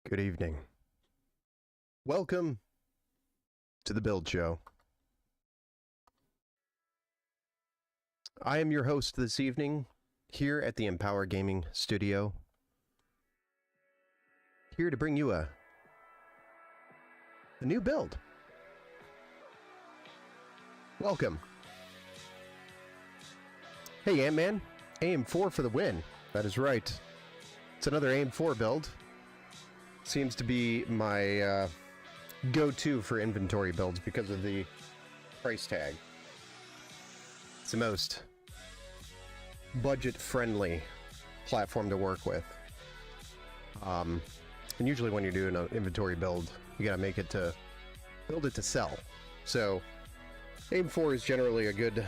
Good evening. Welcome to the Build Show. I am your host this evening here at the Empower Gaming Studio. Here to bring you a new build. Welcome. Hey, Ant-Man. AM4 for the win. That is right. It's another AM4 build. Seems to be my go-to for inventory builds because of the price tag. It's the most budget-friendly platform to work with. And usually when you're doing an inventory build, you gotta make it to build it to sell. So AM4 is generally a good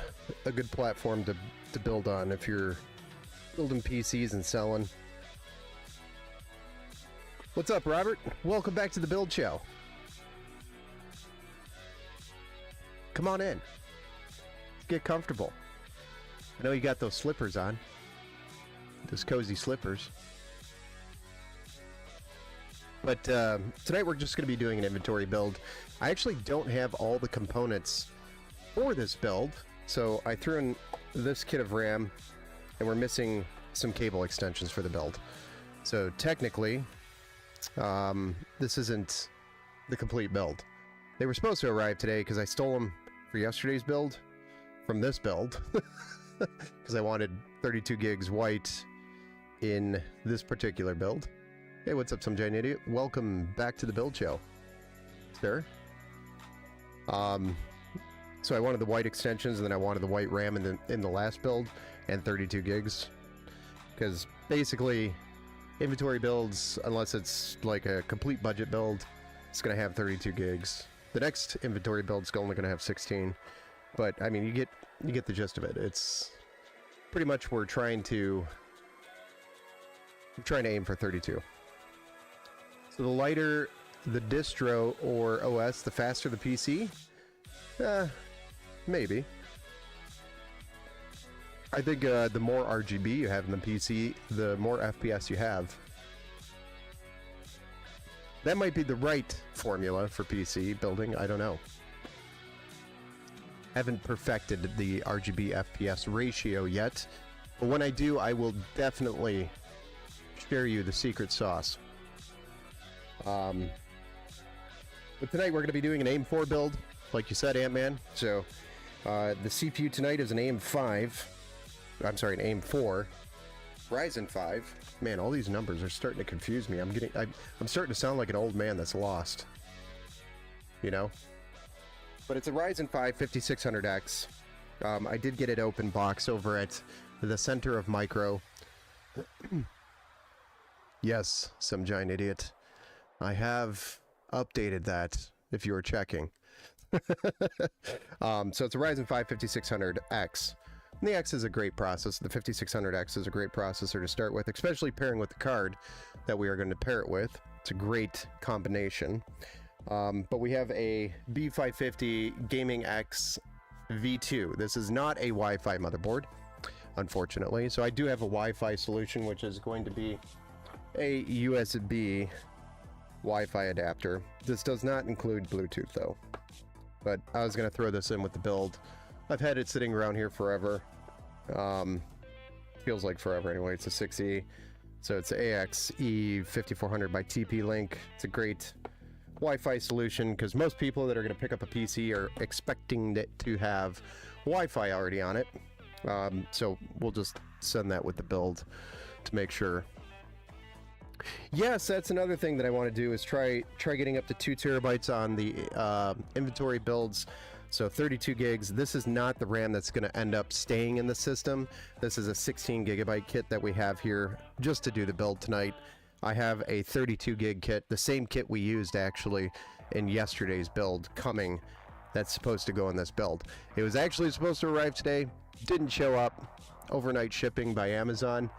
platform to build on if you're building PCs and selling. What's up, Robert? Welcome back to the Build Show. Come on in. Get comfortable. I know you got those slippers on. Those cozy slippers. But tonight we're just going to be doing an inventory build. I actually don't have all the components for this build, so I threw in this kit of RAM, and we're missing some cable extensions for the build. So technically, this isn't the complete build. They were supposed to arrive today because I stole them for yesterday's build from this build because I wanted 32 gigs white in this particular build. Hey, what's up, some giant idiot? Welcome back to the Build Show, sir. So I wanted the white extensions, and then I wanted the white RAM in the last build, and 32 gigs, because basically inventory builds, unless it's like a complete budget build, it's going to have 32 gigs. The next inventory build is only going to have 16, but I mean, you get the gist of it. It's pretty much we're trying to aim for 32. So the lighter the distro or OS, the faster the PC. Maybe. I think the more RGB you have in the PC, the more FPS you have. That might be the right formula for PC building, I don't know. Haven't perfected the RGB FPS ratio yet, but when I do, I will definitely share you the secret sauce. But tonight we're going to be doing an AM4 build, like you said, Ant-Man. So the CPU tonight is an AM4 Ryzen 5. Man, all these numbers are starting to confuse me. I'm starting to sound like an old man that's lost, you know. But it's a Ryzen 5 5600X. I did get it open box over at the Center of Micro. Yes, some giant idiot. I have updated that, if you were checking. So it's a Ryzen 5 5600X. And the X is a great processor. The 5600X is a great processor to start with, especially pairing with the card that we are going to pair it with. It's a great combination. But we have a B550 Gaming X V2. This is not a Wi-Fi motherboard, unfortunately. So I do have a Wi-Fi solution, which is going to be a USB Wi-Fi adapter. This does not include Bluetooth, though. But I was going to throw this in with the build. I've had it sitting around here forever. Feels like forever anyway. It's a 6E. So it's the AXE5400 by TP-Link. It's a great Wi-Fi solution because most people that are going to pick up a PC are expecting it to have Wi-Fi already on it. So we'll just send that with the build to make sure. Yes, that's another thing that I want to do is try getting up to 2 terabytes on the inventory builds. So 32 gigs. This is not the RAM that's going to end up staying in the system. This is a 16 gigabyte kit that we have here just to do the build tonight. I have a 32 gig kit, the same kit we used actually in yesterday's build coming. That's supposed to go in this build. It was actually supposed to arrive today. Didn't show up. Overnight shipping by Amazon.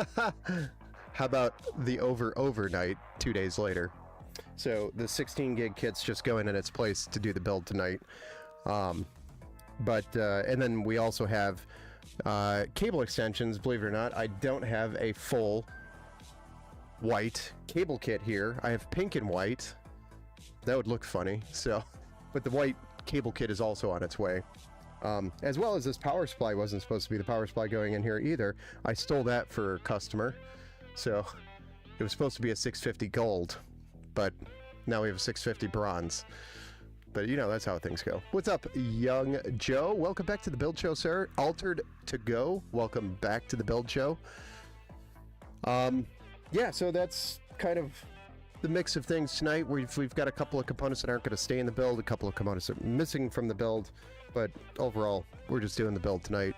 How about the overnight 2 days later? So the 16 gig kit's just going in its place to do the build tonight. And then we also have cable extensions. Believe it or not, I don't have a full white cable kit here. I have pink and white. That would look funny. So, but the white cable kit is also on its way. As well as this power supply wasn't supposed to be the power supply going in here either. I stole that for a customer. So it was supposed to be a 650 gold, but now we have a 650 bronze. But you know, that's how things go. What's up, young Joe? Welcome back to the Build Show, sir. Altered to go. Welcome back to the Build Show. Yeah, so that's kind of the mix of things tonight. We've got a couple of components that aren't going to stay in the build, a couple of components that are missing from the build, but overall, we're just doing the build tonight.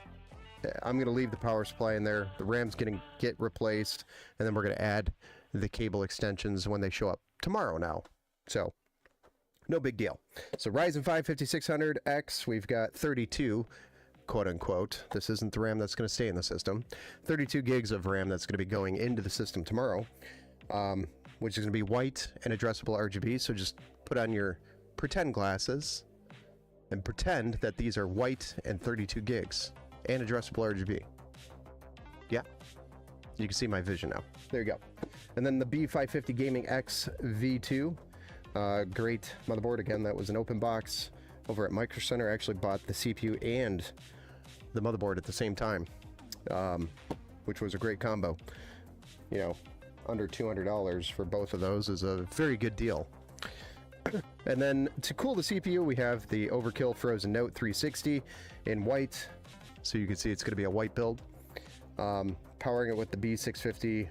I'm going to leave the power supply in there. The RAM's going to get replaced, and then we're going to add the cable extensions when they show up tomorrow now. So, no big deal. So Ryzen 5 5600X, we've got 32, quote unquote. This isn't the RAM that's going to stay in the system. 32 gigs of RAM that's going to be going into the system tomorrow, which is going to be white and addressable RGB. So just put on your pretend glasses and pretend that these are white and 32 gigs and addressable RGB. Yeah, you can see my vision now. There you go. And then the B550 Gaming X V2, great motherboard. Again, that was an open box over at Micro Center. I actually bought the CPU and the motherboard at the same time, which was a great combo. You know, under $200 for both of those is a very good deal. And then to cool the CPU, we have the Overkill Frozen Note 360 in white. So you can see it's going to be a white build. Powering it with the B650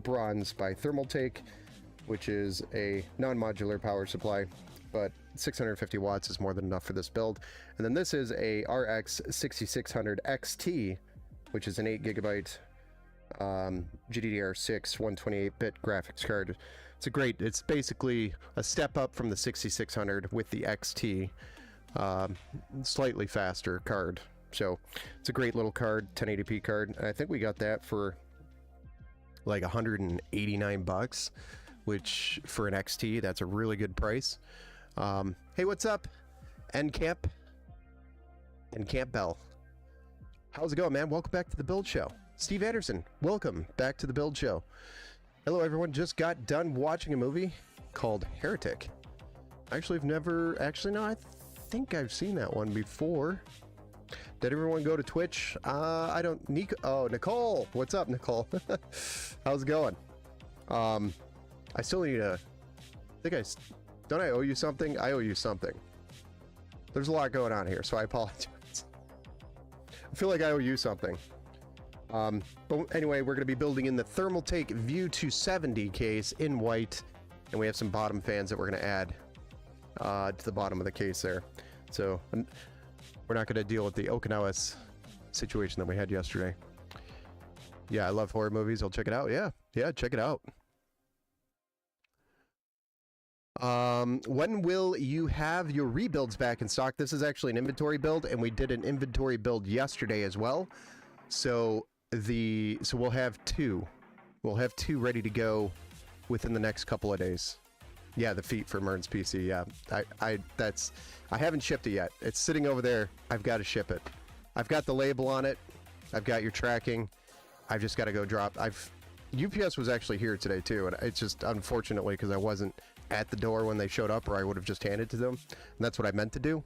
bronze by Thermaltake, which is a non-modular power supply, but 650 watts is more than enough for this build. And then this is a RX 6600 XT, which is an 8 gigabyte GDDR6 128-bit graphics card. It's basically a step up from the 6600 with the XT, slightly faster card. So it's a great little card, 1080p card. And I think we got that for like 189 bucks, which for an XT, that's a really good price. Hey, what's up? NCamp Bell. How's it going, man? Welcome back to the Build Show. Steve Anderson, welcome back to the Build Show. Hello, everyone. Just got done watching a movie called Heretic. I think I've seen that one before. Did everyone go to Twitch? Nicole. What's up, Nicole? How's it going? I still need don't I owe you something? I owe you something. There's a lot going on here, so I apologize. I feel like I owe you something. But anyway, we're going to be building in the Thermaltake View 270 case in white, and we have some bottom fans that we're going to add to the bottom of the case there. So we're not going to deal with the Okinawa situation that we had yesterday. Yeah, I love horror movies. I'll check it out. Yeah, check it out. When will you have your rebuilds back in stock? This is actually an inventory build, and we did an inventory build yesterday as well. So we'll have two. We'll have two ready to go within the next couple of days. Yeah, the feet for Mern's PC. Yeah, I haven't shipped it yet. It's sitting over there. I've got to ship it. I've got the label on it. I've got your tracking. I've just got to go drop. UPS was actually here today too, and it's just unfortunately because I wasn't at the door when they showed up, or I would have just handed to them. And that's what I meant to do.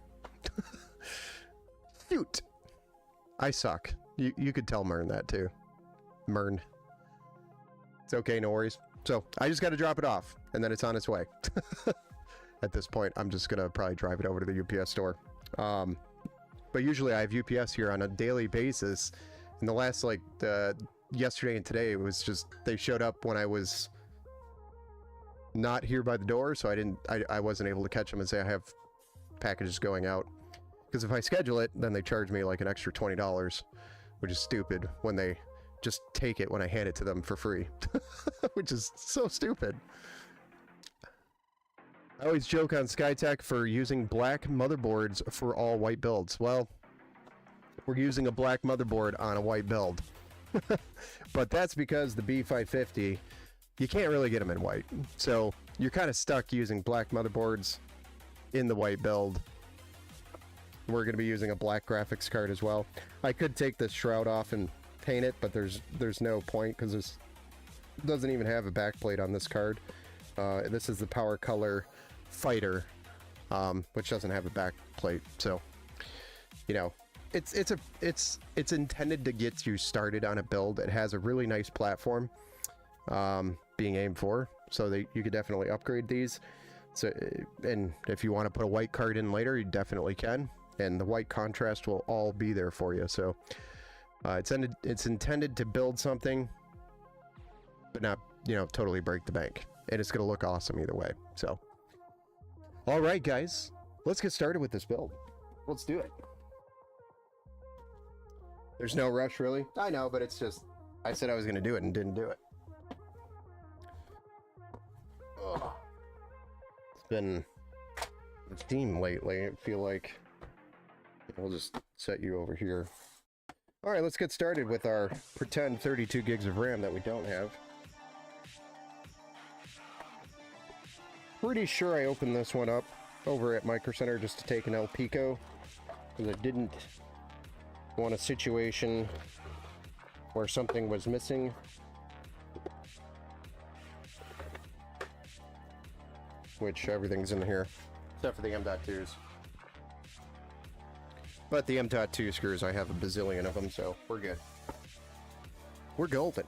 Shoot. I suck. You could tell Mern that too. Mern. It's okay, no worries. So I just got to drop it off, and then it's on its way. At this point, I'm just gonna probably drive it over to the UPS store. But usually I have UPS here on a daily basis. In the last yesterday and today, it was just they showed up when I was not here by the door, so I wasn't able to catch them and say I have packages going out. Because if I schedule it, then they charge me like an extra $20, which is stupid when they just take it when I hand it to them for free, which is so stupid. I always joke on Skytech for using black motherboards for all white builds. Well, we're using a black motherboard on a white build. But that's because the B550, you can't really get them in white. So you're kind of stuck using black motherboards in the white build. We're going to be using a black graphics card as well. I could take this shroud off and paint it, but there's no point because doesn't even have a backplate on this card. This is the Power Color Fighter, which doesn't have a backplate. So, you know, it's intended to get you started on a build. It has a really nice platform being aimed for, so that you could definitely upgrade these. So, and if you want to put a white card in later, you definitely can, and the white contrast will all be there for you. So it's intended to build something, but not, you know, totally break the bank, and it's going to look awesome either way. So all right, guys, let's get started with this build. Let's do it. There's no rush, really. I know, but it's just, I said I was going to do it and didn't do it. Ugh. It's been a theme lately, I feel like. We'll just set you over here. All right, let's get started with our pretend 32 gigs of RAM that we don't have. Pretty sure I opened this one up over at Micro Center just to take an El Pico, because I didn't want a situation where something was missing. Which everything's in here, except for the M.2s. But the M.2 screws, I have a bazillion of them, so we're good. We're golden.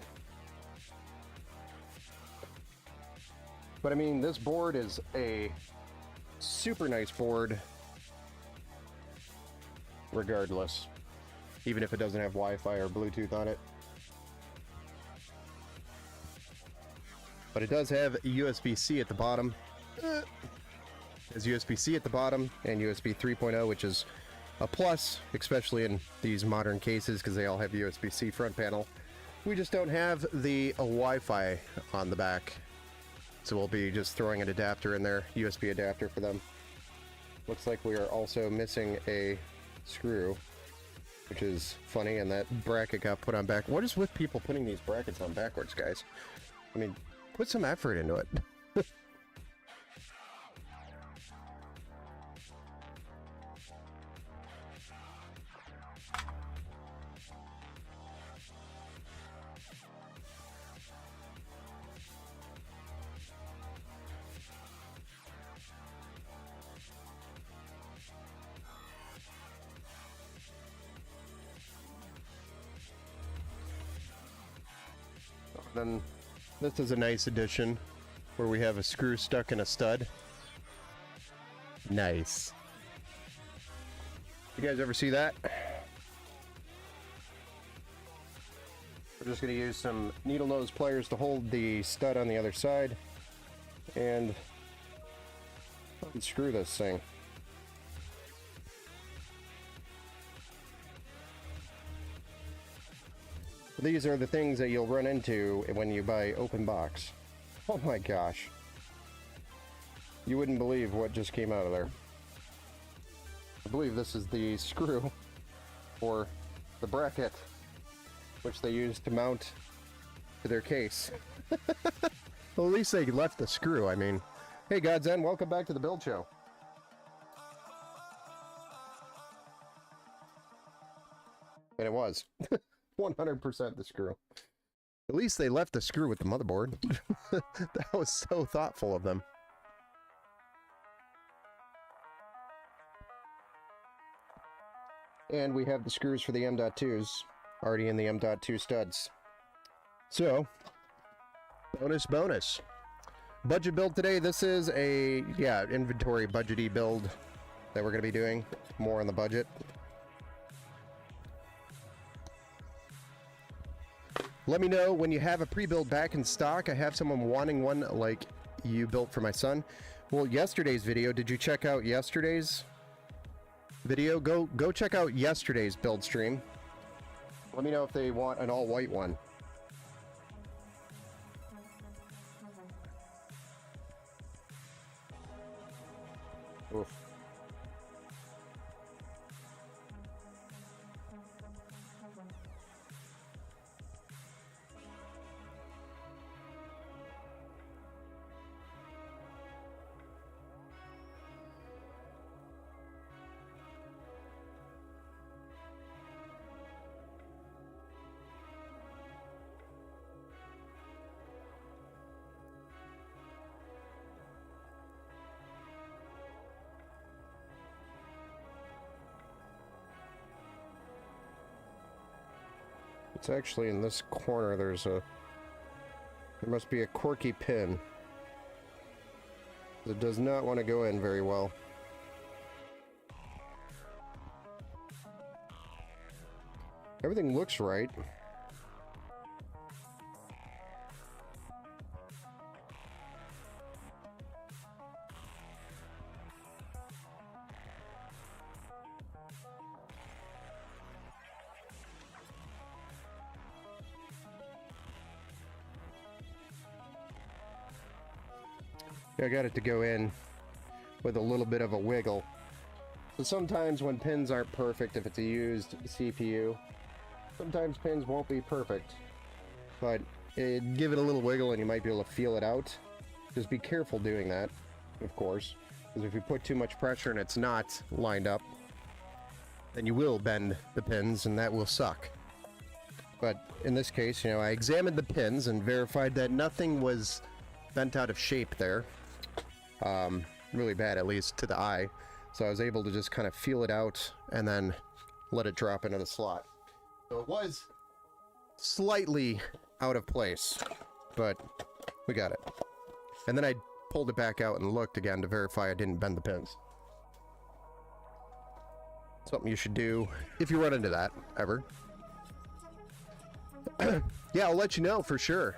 But I mean, this board is a super nice board, regardless. Even if it doesn't have Wi-Fi or Bluetooth on it. But it does have USB-C at the bottom. There's USB-C at the bottom and USB 3.0, which is a plus, especially in these modern cases because they all have USB-C front panel. We just don't have the Wi-Fi on the back, so we'll be just throwing an adapter in there, USB adapter for them. Looks like we are also missing a screw, which is funny, and that bracket got put on back. What is with people putting these brackets on backwards, guys? I mean, put some effort into it. Then this is a nice addition where we have a screw stuck in a stud. Nice. You guys ever see that? We're just going to use some needle nose pliers to hold the stud on the other side and unscrew this thing. These are the things that you'll run into when you buy open box. Oh my gosh. You wouldn't believe what just came out of there. I believe this is the screw for the bracket, which they use to mount to their case. Well, at least they left the screw. I mean, hey Godsend, welcome back to the Build Show. And it was. 100% the screw. At least they left the screw with the motherboard. That was so thoughtful of them. And we have the screws for the M.2s already in the M.2 studs. So, bonus. Budget build today. This is a, inventory budgety build that we're going to be doing. More on the budget. Let me know when you have a pre-build back in stock. I have someone wanting one like you built for my son. Well, yesterday's video, did you check out yesterday's video? Go check out yesterday's build stream. Let me know if they want an all-white one. Oof. It's actually in this corner. There must be a quirky pin. It does not want to go in very well. Everything looks right. I got it to go in with a little bit of a wiggle. So sometimes when pins aren't perfect, if it's a used CPU, sometimes pins won't be perfect. But give it a little wiggle and you might be able to feel it out. Just be careful doing that, of course. Because if you put too much pressure and it's not lined up, then you will bend the pins and that will suck. But in this case, you know, I examined the pins and verified that nothing was bent out of shape there. Really bad, at least to the eye. So I was able to just kind of feel it out and then let it drop into the slot. So it was slightly out of place, but we got it. And then I pulled it back out and looked again to verify I didn't bend the pins. Something you should do if you run into that, ever. Yeah, I'll let you know for sure.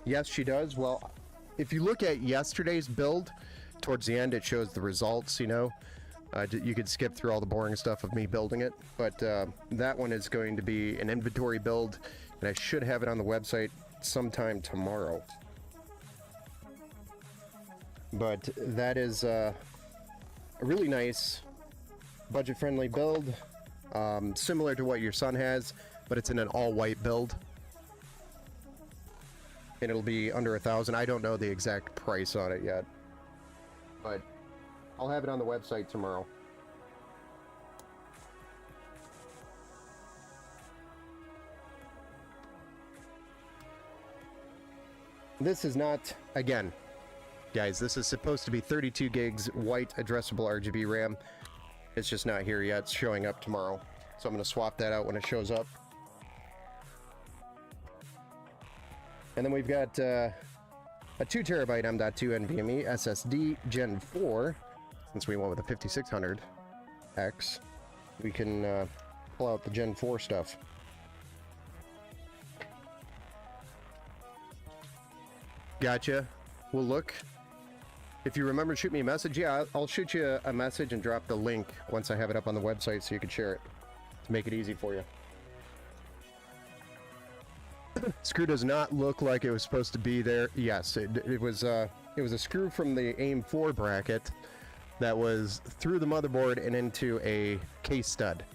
Yes, she does. Well, if you look at yesterday's build, towards the end it shows the results, you know. You could skip through all the boring stuff of me building it, but that one is going to be an inventory build, and I should have it on the website sometime tomorrow. But that is a really nice, budget-friendly build, similar to what your son has, but it's in an all-white build. And it'll be under 1,000. I don't know the exact price on it yet, but I'll have it on the website tomorrow. This is not, again, guys, this is supposed to be 32 gigs white addressable RGB RAM. It's just not here yet. It's showing up tomorrow. So I'm going to swap that out when it shows up. And then we've got a 2 terabyte M.2 NVMe SSD Gen 4. Since we went with a 5600X, we can pull out the Gen 4 stuff. Gotcha. We'll look. If you remember, shoot me a message. Yeah, I'll shoot you a message and drop the link once I have it up on the website so you can share it to make it easy for you. Screw does not look like it was supposed to be there. Yes, it was a screw from the AIM 4 bracket that was through the motherboard and into a case stud.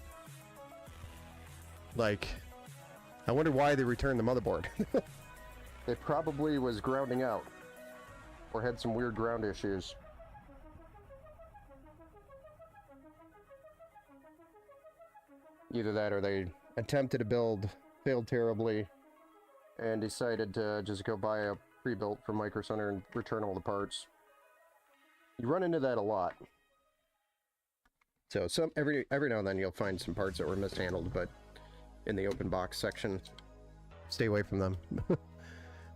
Like, I wonder why they returned the motherboard. It probably was grounding out or had some weird ground issues. Either that or they attempted to build, failed terribly, and decided to just go buy a pre-built from Micro Center and return all the parts. You run into that a lot. So every now and then you'll find some parts that were mishandled, but in the open box section, stay away from them.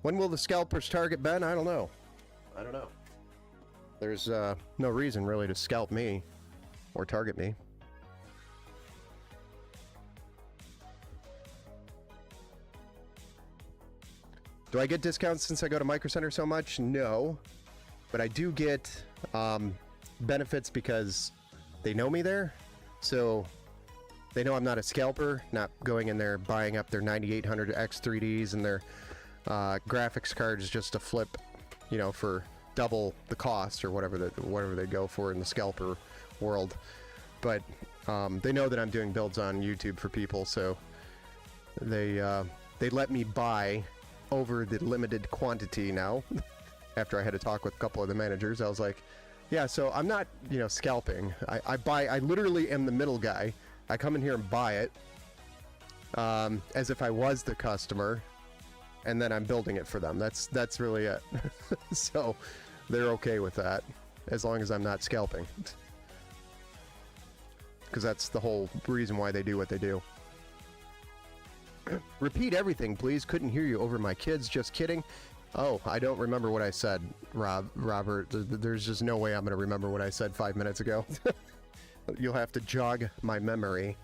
When will the scalpers target Ben? I don't know. I don't know. There's no reason really to scalp me or target me. Do I get discounts since I go to Micro Center so much? No. But I do get benefits because they know me there. So they know I'm not a scalper, not going in there buying up their 9800 X3Ds and their graphics cards just to flip, you know, for double the cost or whatever they go for in the scalper world. But they know that I'm doing builds on YouTube for people, so they let me buy over the limited quantity now. After I had a talk with a couple of the managers, I was like, yeah, so I'm not, you know, scalping. I literally am the middle guy. I come in here and buy it as if I was the customer, and then I'm building it for them. That's really it. So they're okay with that as long as I'm not scalping. because that's the whole reason why they do what they do. Repeat everything, please. Couldn't hear you over my kids. Just kidding. Oh, I don't remember what I said, Robert. There's just no way I'm going to remember what I said 5 minutes ago. You'll have to jog my memory.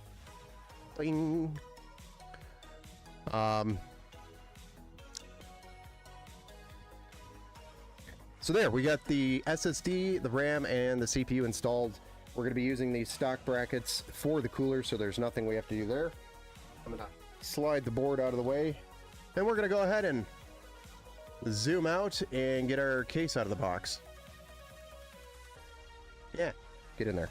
Bing. So there, we got the SSD, the RAM, and the CPU installed. We're going to be using these stock brackets for the cooler, so there's nothing we have to do there. I'm going to slide the board out of the way, and we're going to go ahead and zoom out and get our case out of the box. Yeah, get in there.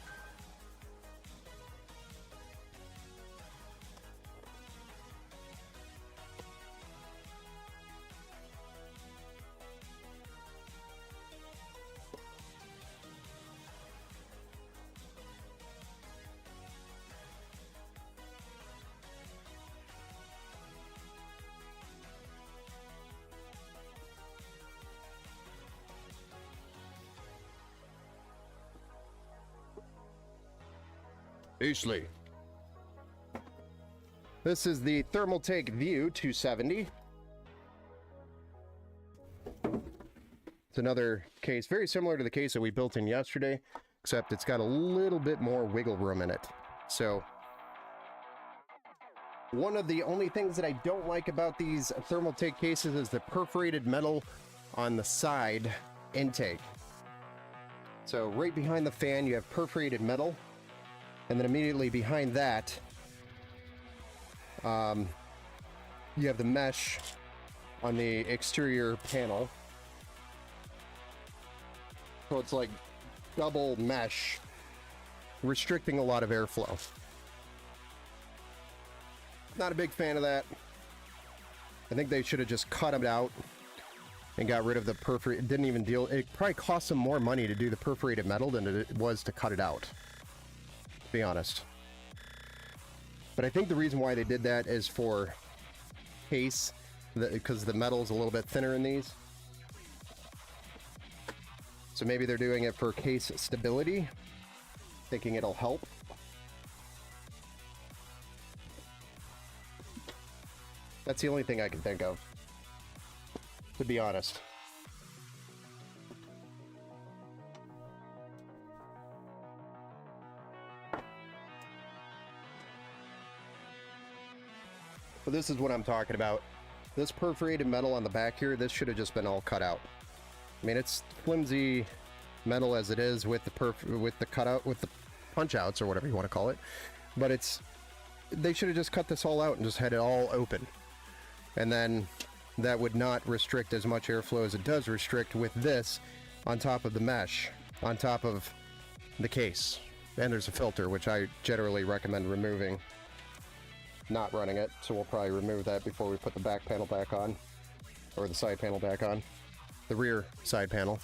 Ashley. This is the Thermaltake View 270. It's another case, very similar to the case that we built in yesterday, except it's got a little bit more wiggle room in it. So, one of the only things that I don't like about these Thermaltake cases is the perforated metal on the side intake. So, right behind the fan, you have perforated metal. And then immediately behind that, you have the mesh on the exterior panel. So it's like double mesh, restricting a lot of airflow. Not a big fan of that. I think they should have just cut them out and got rid of the perforated. It didn't even deal. It probably cost them more money to do the perforated metal than it was to cut it out. Be honest, but I think the reason why they did that is for case, because the metal is a little bit thinner in these, so maybe they're doing it for case stability, thinking it'll help. That's the only thing I can think of, to be honest. But this is what I'm talking about. This perforated metal on the back here, this should have just been all cut out. I mean, it's flimsy metal as it is with the cutout, with the punch outs or whatever you want to call it. But they should have just cut this all out and just had it all open. And then that would not restrict as much airflow as it does restrict with this on top of the mesh, on top of the case. And there's a filter, which I generally recommend removing. Not running it, so we'll probably remove that before we put the back panel back on, or the side panel back on, the rear side panel.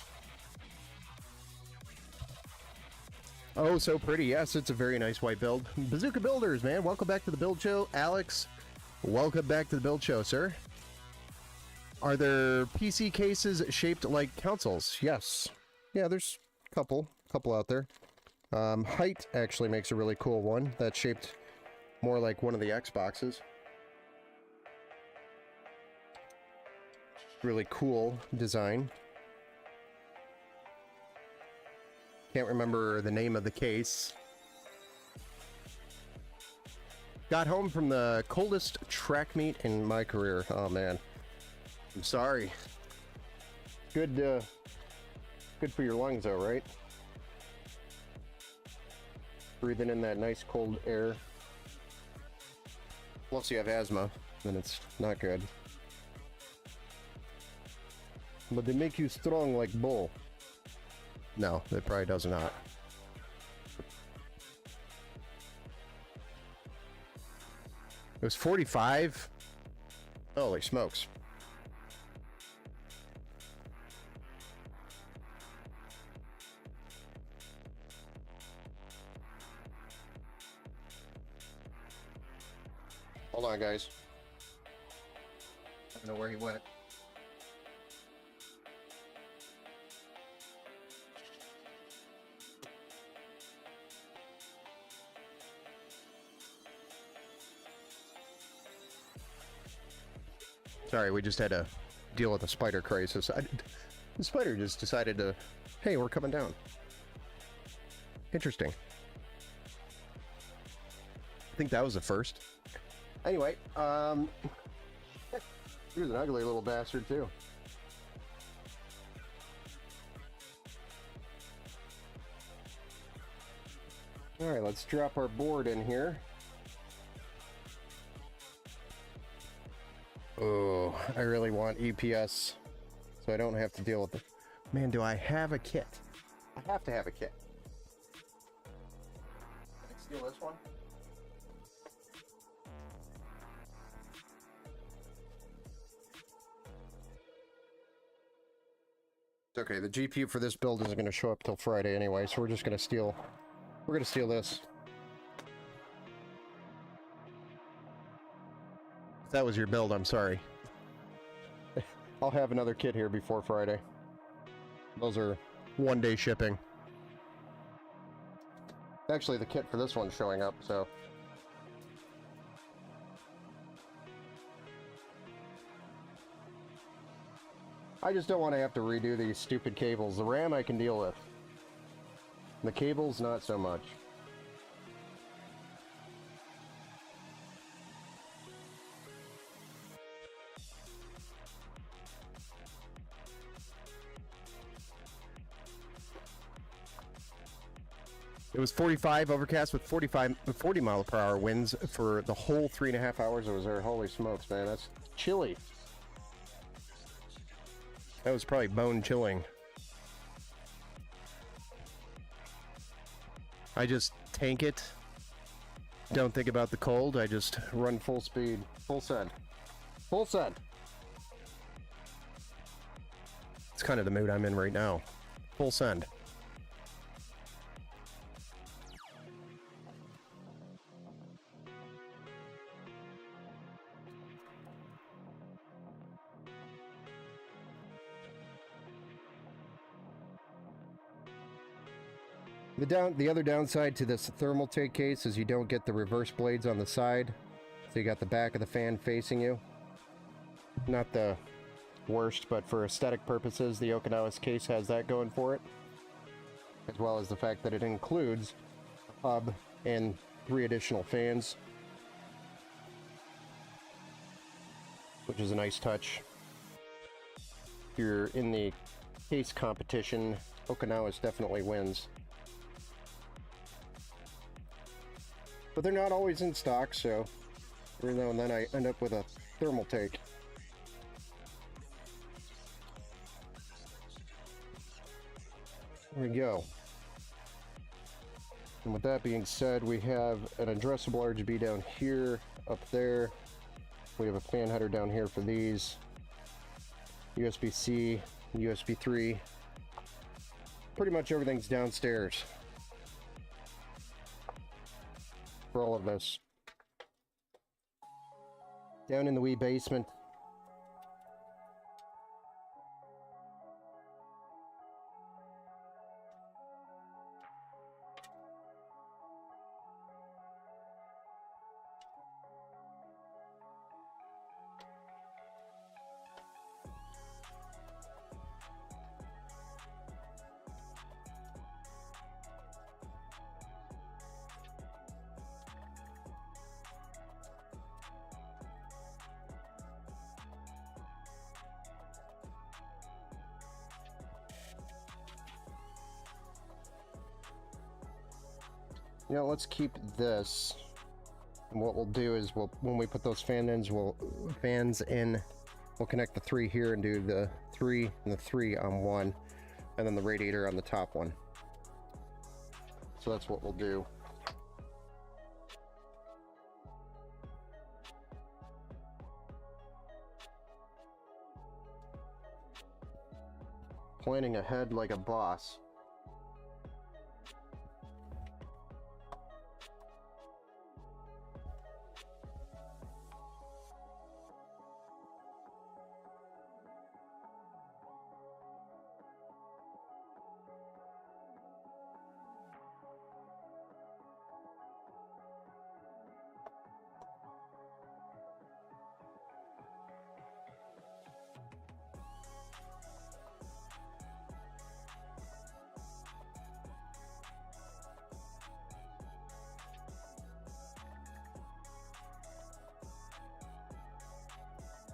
Oh, so pretty. Yes, it's a very nice white build. Bazooka Builders, man, welcome back to the build show. Alex, welcome back to the build show, sir. Are there PC cases shaped like consoles? Yes. Yeah, there's a couple out there. Height actually makes a really cool one that's shaped more like one of the Xboxes. Really cool design. Can't remember the name of the case. Got home from the coldest track meet in my career. Oh man, I'm sorry. Good for your lungs though, right? Breathing in that nice cold air. Unless you have asthma, then it's not good. But they make you strong like bull. No, it probably does not. It was 45? Holy smokes. Hold on, guys. I don't know where he went. Sorry, we just had to deal with a spider crisis. The spider just decided to, hey, we're coming down. Interesting. I think that was the first. Anyway, he was an ugly little bastard too. All right, let's drop our board in here. Oh, I really want EPS so I don't have to deal with it. Man, do I have a kit? I have to have a kit. Can I steal this one? It's okay, the GPU for this build isn't going to show up till Friday anyway, so we're just going to steal... We're going to steal this. If that was your build, I'm sorry. I'll have another kit here before Friday. Those are one-day shipping. Actually, the kit for this one's showing up, so... I just don't want to have to redo these stupid cables. The RAM I can deal with. The cables, not so much. It was 45 overcast with 40 mile per hour winds for the whole 3.5 hours I was there. Holy smokes, man, that's chilly. That was probably bone chilling. I just tank it. Don't think about the cold. I just run full speed. Full send. Full send. It's kind of the mood I'm in right now. Full send. The other downside to this Thermaltake case is you don't get the reverse blades on the side. So you got the back of the fan facing you. Not the worst, but for aesthetic purposes, the Okinawa's case has that going for it. As well as the fact that it includes a hub and 3 additional fans. Which is a nice touch. If you're in the case competition, Okinawa's definitely wins. But they're not always in stock, so every now and then I end up with a Thermaltake. There we go. And with that being said, we have an addressable RGB down here, up there. We have a fan header down here for these. USB-C, USB 3. Pretty much everything's downstairs for all of this. Down in the wee basement. You know, let's keep this. And what we'll do is when we put those fans in, we'll connect the 3 here and do the 3 and the 3 on one, and then the radiator on the top one. So that's what we'll do. Planning ahead like a boss.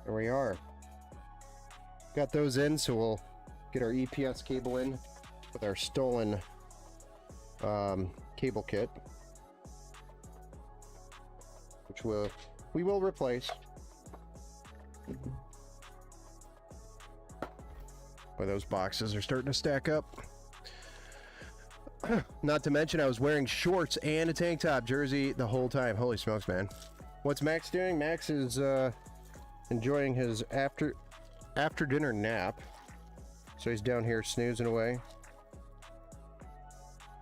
There we are. Got those in, so we'll get our EPS cable in with our stolen cable kit, which we will replace. Boy, those boxes are starting to stack up. Not to mention, I was wearing shorts and a tank top jersey the whole time. Holy smokes, man. What's Max doing? Max is enjoying his after dinner nap. So he's down here snoozing away.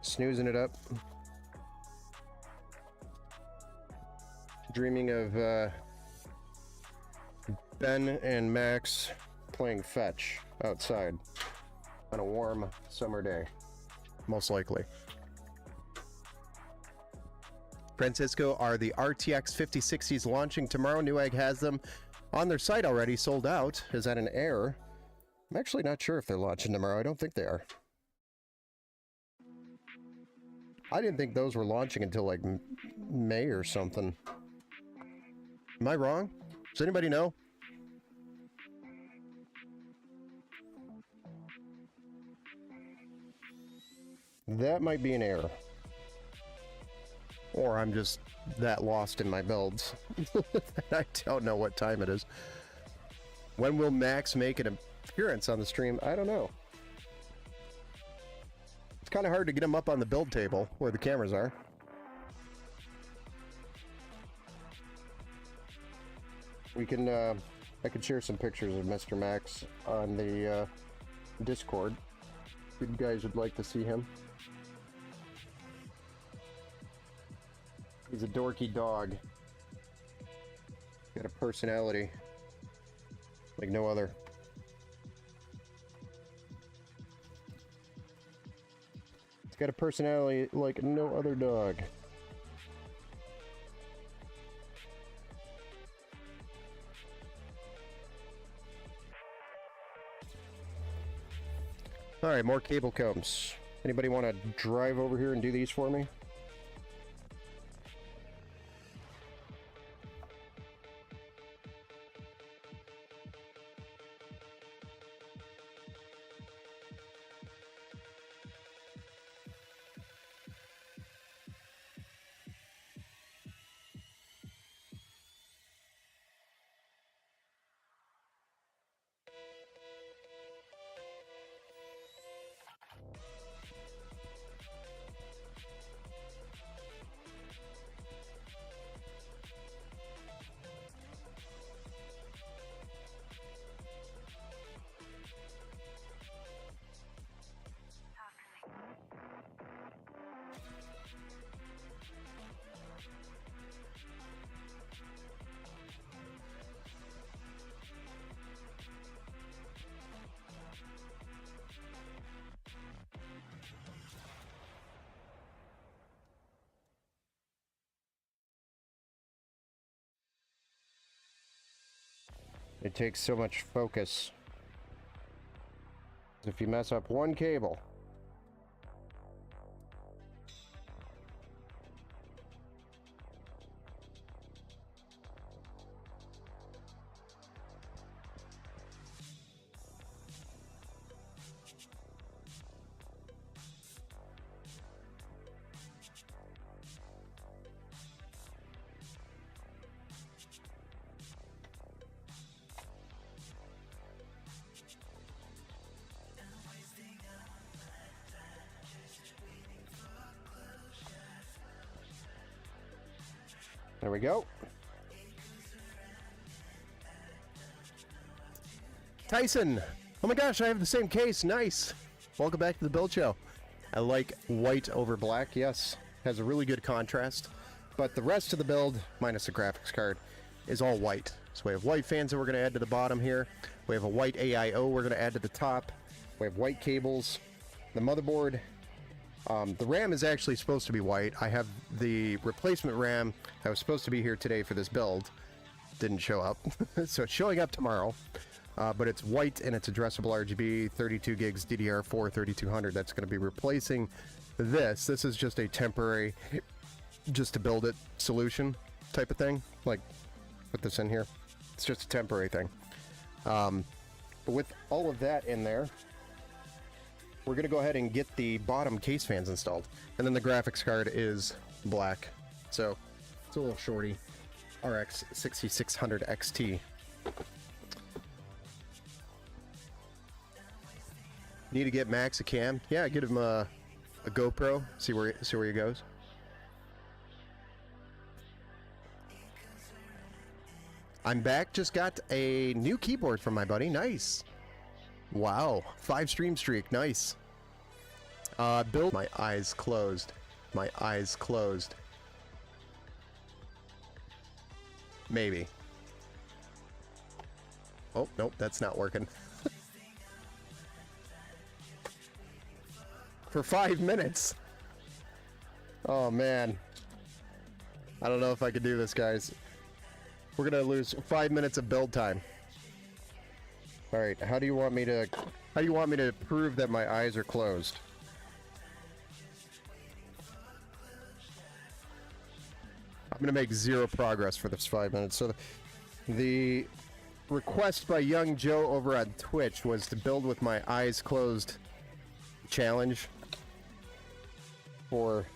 Snoozing it up. Dreaming of Ben and Max playing fetch outside on a warm summer day. Most likely. Francisco, are the RTX 5060s launching tomorrow? Newegg has them on their site already, sold out. Is that an error? I'm actually not sure if they're launching tomorrow. I don't think they are. I didn't think those were launching until like May or something. Am I wrong? Does anybody know? That might be an error. Or I'm just that lost in my builds. I don't know what time it is. When will Max make an appearance on the stream? I don't know. It's kind of hard to get him up on the build table where the cameras are. We can, I could share some pictures of Mr. Max on the Discord if you guys would like to see him. He's a dorky dog. Got a personality like no other. He's got a personality like no other dog. All right, more cable combs. Anybody want to drive over here and do these for me? It takes so much focus. If you mess up one cable, there we go. Tyson! Oh my gosh, I have the same case. Nice. Welcome back to the build show. I like white over black. Yes, has a really good contrast. But the rest of the build, minus the graphics card, is all white. So we have white fans that we're going to add to the bottom here. We have a white AIO we're going to add to the top. We have white cables. The motherboard. The RAM is actually supposed to be white. I have the replacement RAM that was supposed to be here today for this build. Didn't show up. So it's showing up tomorrow. But it's white and it's addressable RGB, 32 gigs DDR4 3200. That's going to be replacing this. This is just a temporary, just to build it solution type of thing. Like, put this in here. It's just a temporary thing. But with all of that in there, we're going to go ahead and get the bottom case fans installed. And then the graphics card is black. So it's a little shorty. RX 6600 XT. Need to get Max a cam. Yeah, get him a GoPro. See where he goes. I'm back. Just got a new keyboard from my buddy. Nice. Wow. 5 stream streak. Nice. Build. My eyes closed. My eyes closed. Maybe. Oh, nope. That's not working. For 5 minutes. Oh, man. I don't know if I could do this, guys. We're gonna lose 5 minutes of build time. All right, how do you want me to prove that my eyes are closed? I'm gonna make 0 progress for this 5 minutes. So the request by Young Joe over on Twitch was to build with my eyes closed challenge for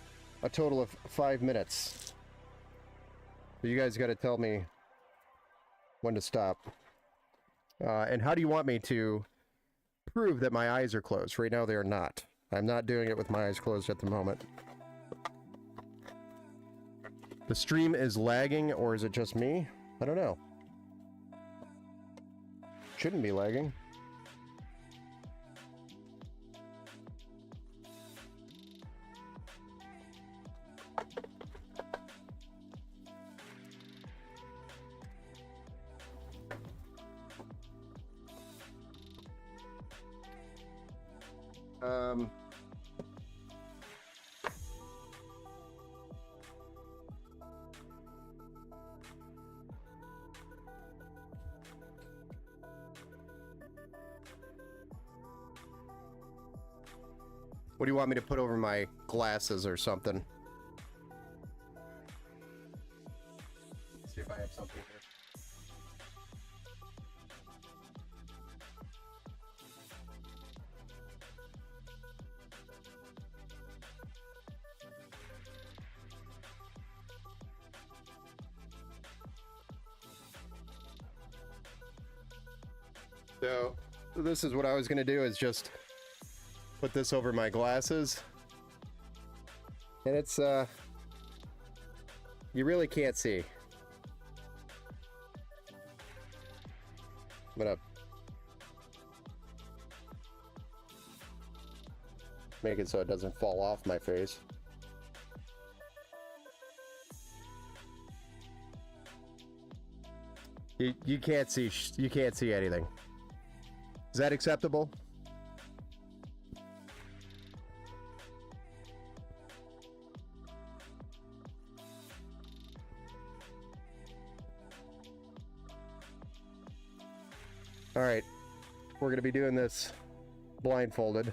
a total of 5 minutes. So you guys got to tell me when to stop. And how do you want me to prove that my eyes are closed? Right now they are not. I'm not doing it with my eyes closed at the moment. The stream is lagging, or is it just me? I don't know. Shouldn't be lagging. What do you want me to put over my glasses or something? Let's see if I have something here. So this is what I was going to do, is just put this over my glasses. And it's, you really can't see. I'm gonna make it so it doesn't fall off my face. You can't see anything. Is that acceptable? All right, we're gonna be doing this blindfolded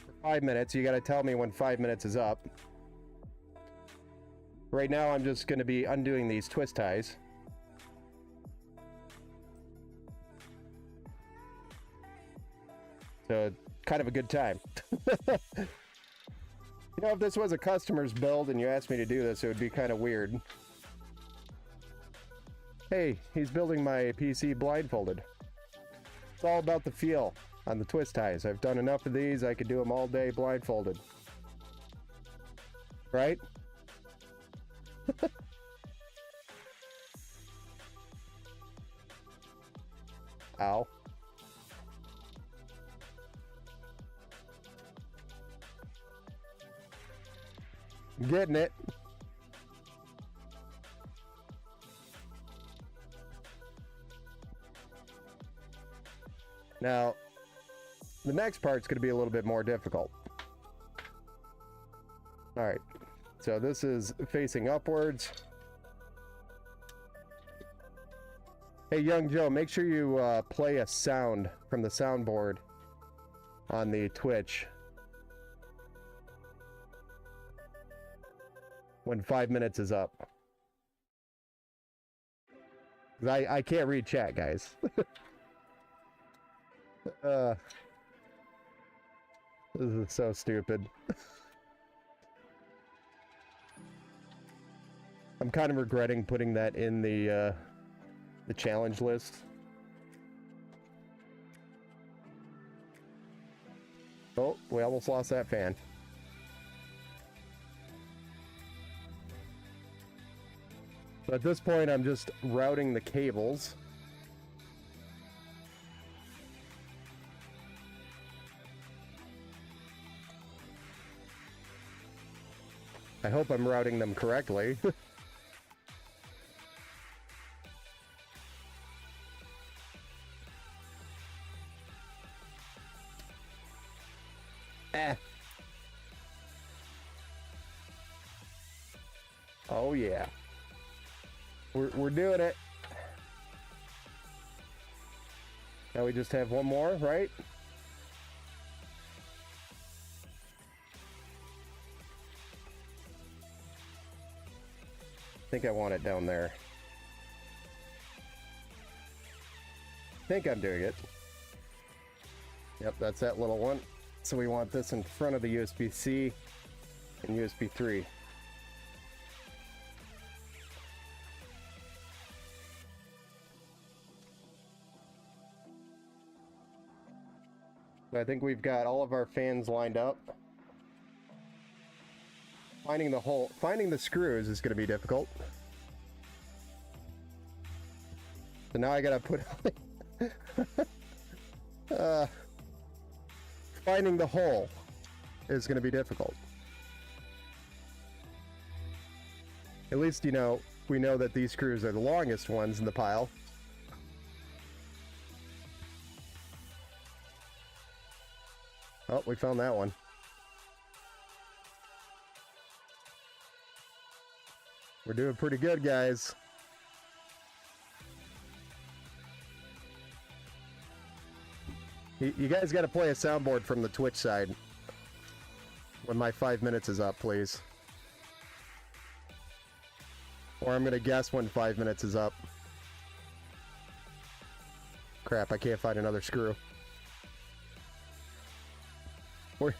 for 5 minutes. You gotta tell me when 5 minutes is up. Right now, I'm just gonna be undoing these twist ties. So, kind of a good time. You know, if this was a customer's build and you asked me to do this, it would be kind of weird. Hey, he's building my PC blindfolded. It's all about the feel on the twist ties. I've done enough of these, I could do them all day blindfolded. Right? Ow. Getting it. Now, the next part's going to be a little bit more difficult. All right, so this is facing upwards. Hey, Young Joe, make sure you play a sound from the soundboard on the Twitch when 5 minutes is up. I can't read chat, guys. This is so stupid. I'm kind of regretting putting that in the challenge list. Oh, we almost lost that fan. So at this point, I'm just routing the cables. I hope I'm routing them correctly. Oh yeah. We're doing it. Now we just have one more, right? I think I want it down there. I think I'm doing it. Yep, that's that little one. So we want this in front of the USB-C and USB 3. I think we've got all of our fans lined up. Finding the screws is going to be difficult. So now I gotta put finding the hole is going to be difficult. At least, you know, we know that these screws are the longest ones in the pile. Oh, we found that one. We're doing pretty good, guys. You guys got to play a soundboard from the Twitch side when my 5 minutes is up, please. Or I'm going to guess when 5 minutes is up. Crap, I can't find another screw. We're...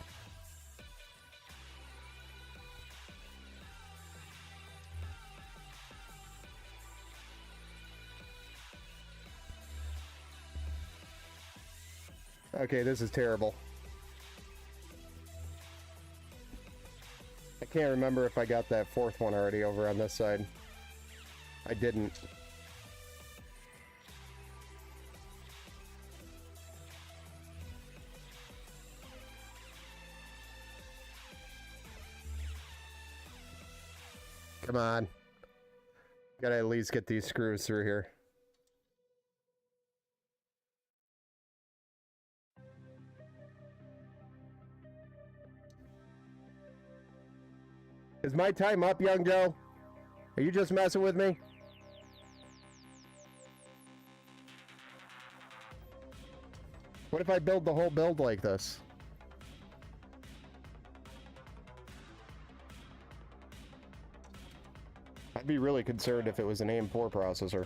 Okay, this is terrible. I can't remember if I got that fourth one already over on this side. I didn't. Come on. Gotta at least get these screws through here. Is my time up, Young Joe? Are you just messing with me? What if I build the whole build like this? I'd be really concerned if it was an AM4 processor.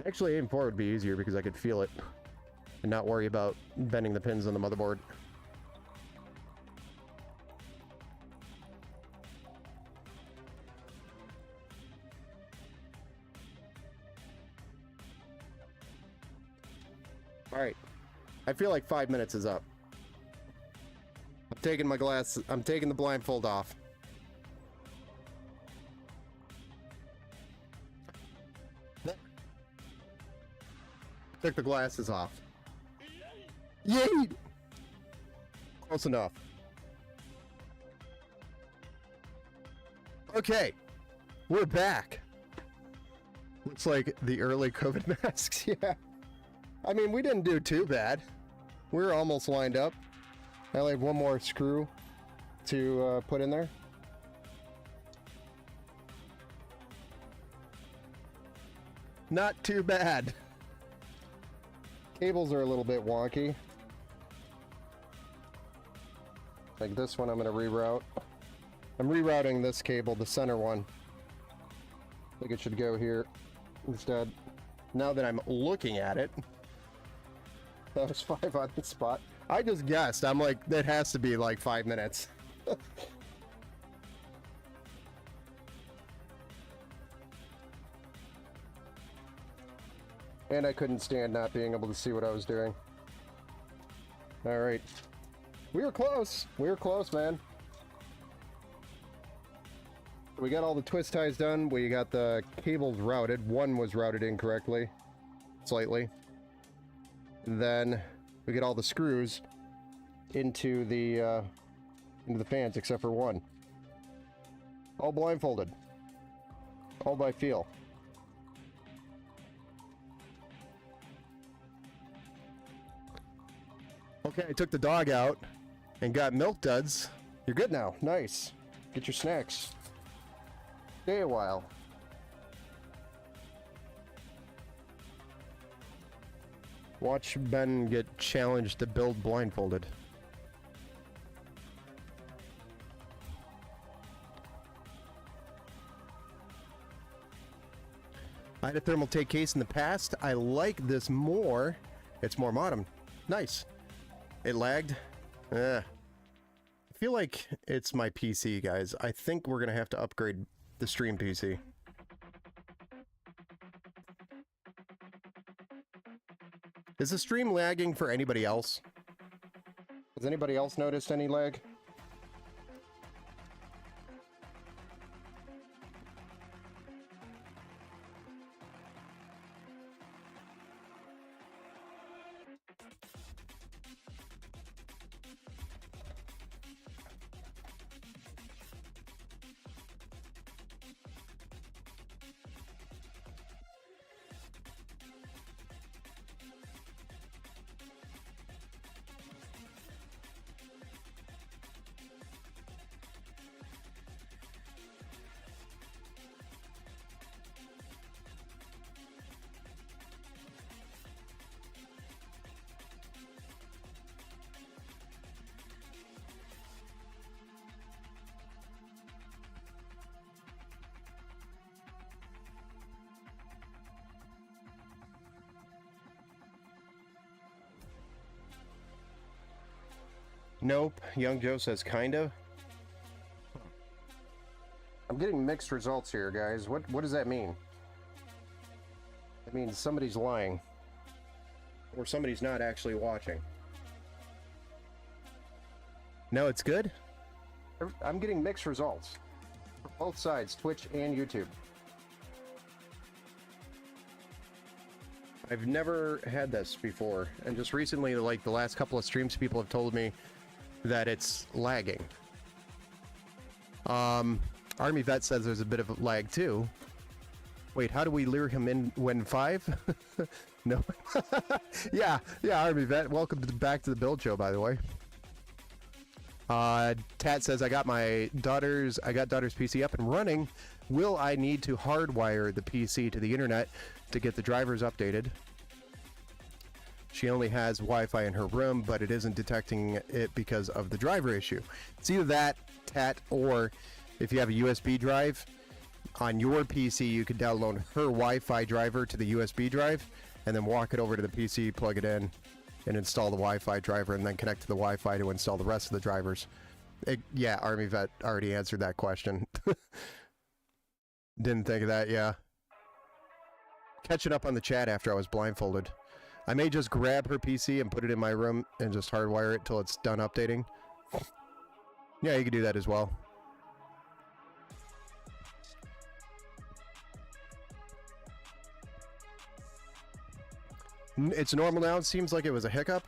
Actually, AM4 would be easier because I could feel it and not worry about bending the pins on the motherboard. Alright. I feel like 5 minutes is up. I'm taking my glass. I'm taking the blindfold off. Took the glasses off. Yay! Close enough. Okay. We're back. Looks like the early COVID masks. Yeah. I mean, we didn't do too bad. We're almost lined up. I only have one more screw to put in there. Not too bad. Cables are a little bit wonky. Like this one I'm going to reroute. I'm rerouting this cable, the center one. think it should go here instead. Now that I'm looking at it, that was 5 on the spot. I just guessed. I'm like, that has to be like 5 minutes. And I couldn't stand not being able to see what I was doing. All right. We were close. We were close, man. We got all the twist ties done. We got the cables routed. One was routed incorrectly, slightly. And then we get all the screws into the fans, except for one. All blindfolded. All by feel. Okay, I took the dog out and got milk duds. You're good now. Nice. Get your snacks. Stay a while. Watch Ben get challenged to build blindfolded. I had a thermal take case in the past. I like this more. It's more modern. Nice. It lagged. I feel like it's my PC, guys. I think we're gonna have to upgrade the stream PC. Is the stream lagging for anybody else? Has anybody else noticed any lag? Nope. Young Joe says kinda. I'm getting mixed results here, guys. What does that mean? It means somebody's lying. Or somebody's not actually watching. No, it's good? I'm getting mixed results. For both sides, Twitch and YouTube. I've never had this before. And just recently, like the last couple of streams, people have told me that it's lagging. Army Vet says there's a bit of a lag too. Wait, how do we lure him in when 5? No. yeah, Army Vet. Welcome back to the Build Show, by the way. Tat says I got daughter's PC up and running. Will I need to hardwire the PC to the internet to get the drivers updated? She only has Wi-Fi in her room, but it isn't detecting it because of the driver issue. It's either that, Tat, or if you have a USB drive on your PC, you could download her Wi-Fi driver to the USB drive and then walk it over to the PC, plug it in, and install the Wi-Fi driver, and then connect to the Wi-Fi to install the rest of the drivers. Yeah, Army Vet already answered that question. Didn't think of that, yeah. Catching up on the chat after I was blindfolded. I may just grab her PC and put it in my room and just hardwire it till it's done updating. Yeah, you can do that as well. It's normal now. It seems like it was a hiccup.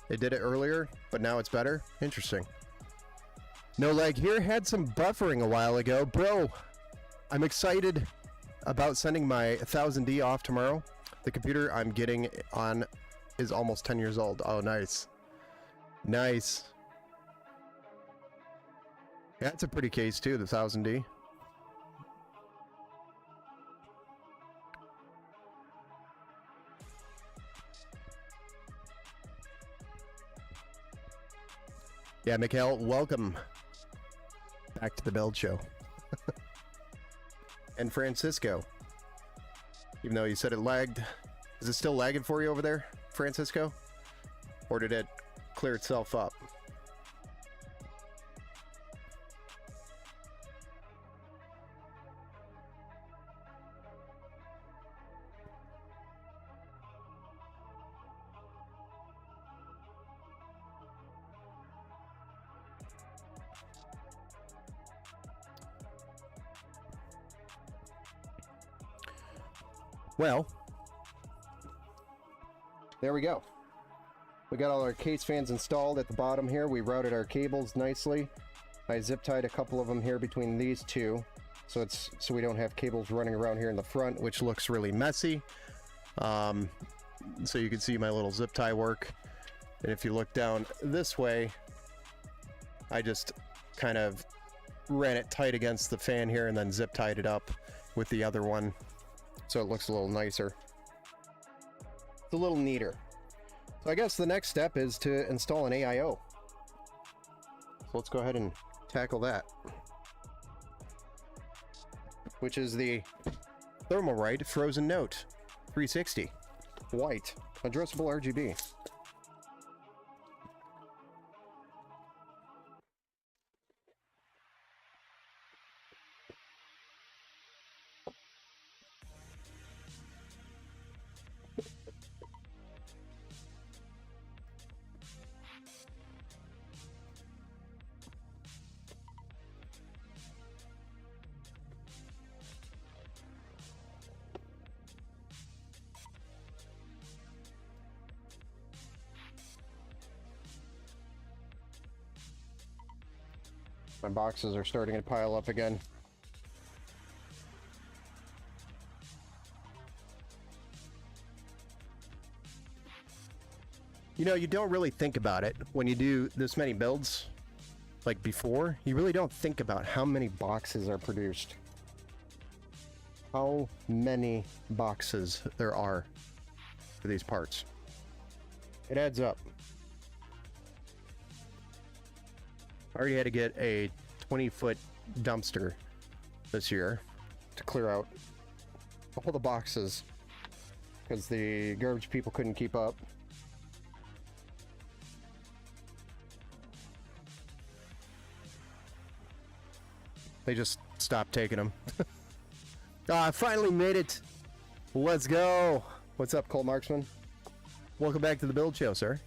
It did it earlier, but now it's better. Interesting. No lag here. Had some buffering a while ago. Bro, I'm excited about sending my 1000D off tomorrow. The computer I'm getting on is almost 10 years old. Oh, nice. Nice. Yeah, that's a pretty case too, the 1000D. Yeah, Mikhail, welcome back to the Build Show. and Francisco. Even though you said it lagged. Is it still lagging for you over there, Francisco? Or did it clear itself up? Well, there we go. We got all our case fans installed at the bottom here. We routed our cables nicely. I zip tied a couple of them here between these two, so we don't have cables running around here in the front, which looks really messy. So you can see my little zip tie work. And if you look down this way, I just kind of ran it tight against the fan here and then zip tied it up with the other one, so it looks a little nicer. It's a little neater. So I guess the next step is to install an AIO. So let's go ahead and tackle that, which is the Thermalright Frozen Note 360 white addressable RGB. My boxes are starting to pile up again. You know, you don't really think about it when you do this many builds, like before. You really don't think about how many boxes are produced. How many boxes there are for these parts. It adds up. I already had to get a 20-foot dumpster this year to clear out all the boxes because the garbage people couldn't keep up. They just stopped taking them. I finally made it. Let's go. What's up, Cole Marksman? Welcome back to the build show, sir.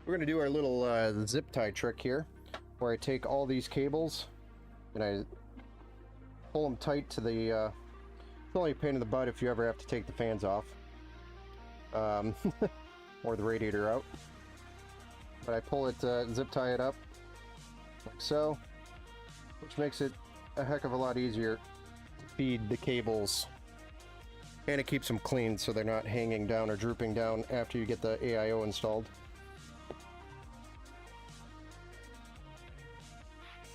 We're going to do our little zip tie trick here, where I take all these cables and I pull them tight to the, it's only a pain in the butt if you ever have to take the fans off, or the radiator out, but I pull it, zip tie it up, like so, which makes it a heck of a lot easier to feed the cables, and it keeps them clean so they're not hanging down or drooping down after you get the AIO installed.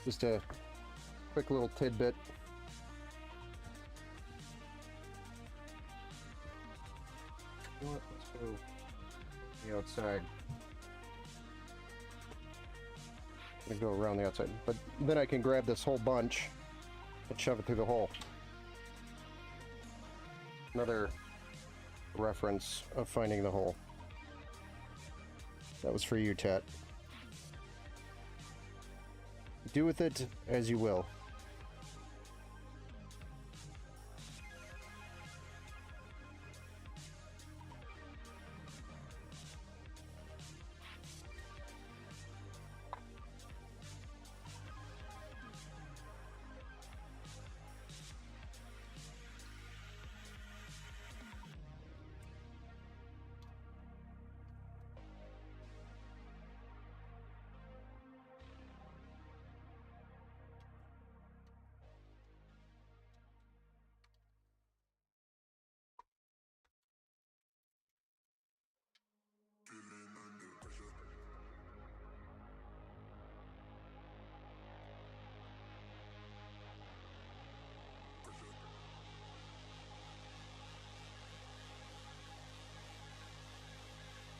Just a quick little tidbit. You know what? Let's go the outside. I'm gonna go around the outside, but then I can grab this whole bunch and shove it through the hole. Another reference of finding the hole. That was for you, Tet. Do with it as you will.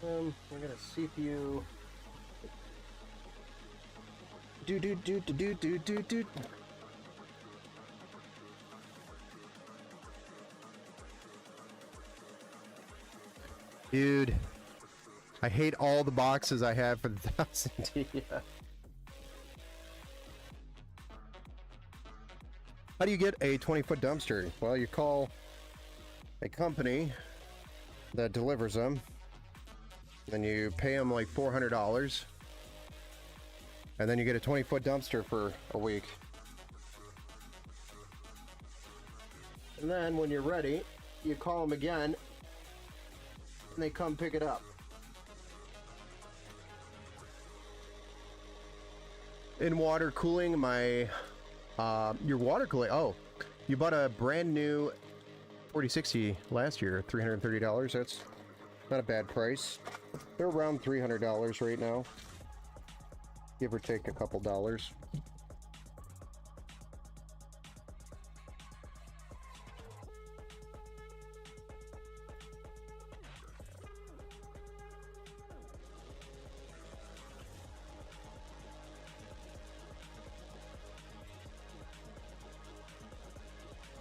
We're gonna CPU. Do. Dude, I hate all the boxes I have for the 1000 TI. How do you get a 20-foot dumpster? Well, you call a company that delivers them, then you pay them like $400, and then you get a 20-foot dumpster for a week. And then when you're ready, you call them again, and they come pick it up. In water cooling, your water cooling. Oh, you bought a brand new 4060 last year, $330. That's not a bad price. They're around $300 right now, give or take a couple dollars.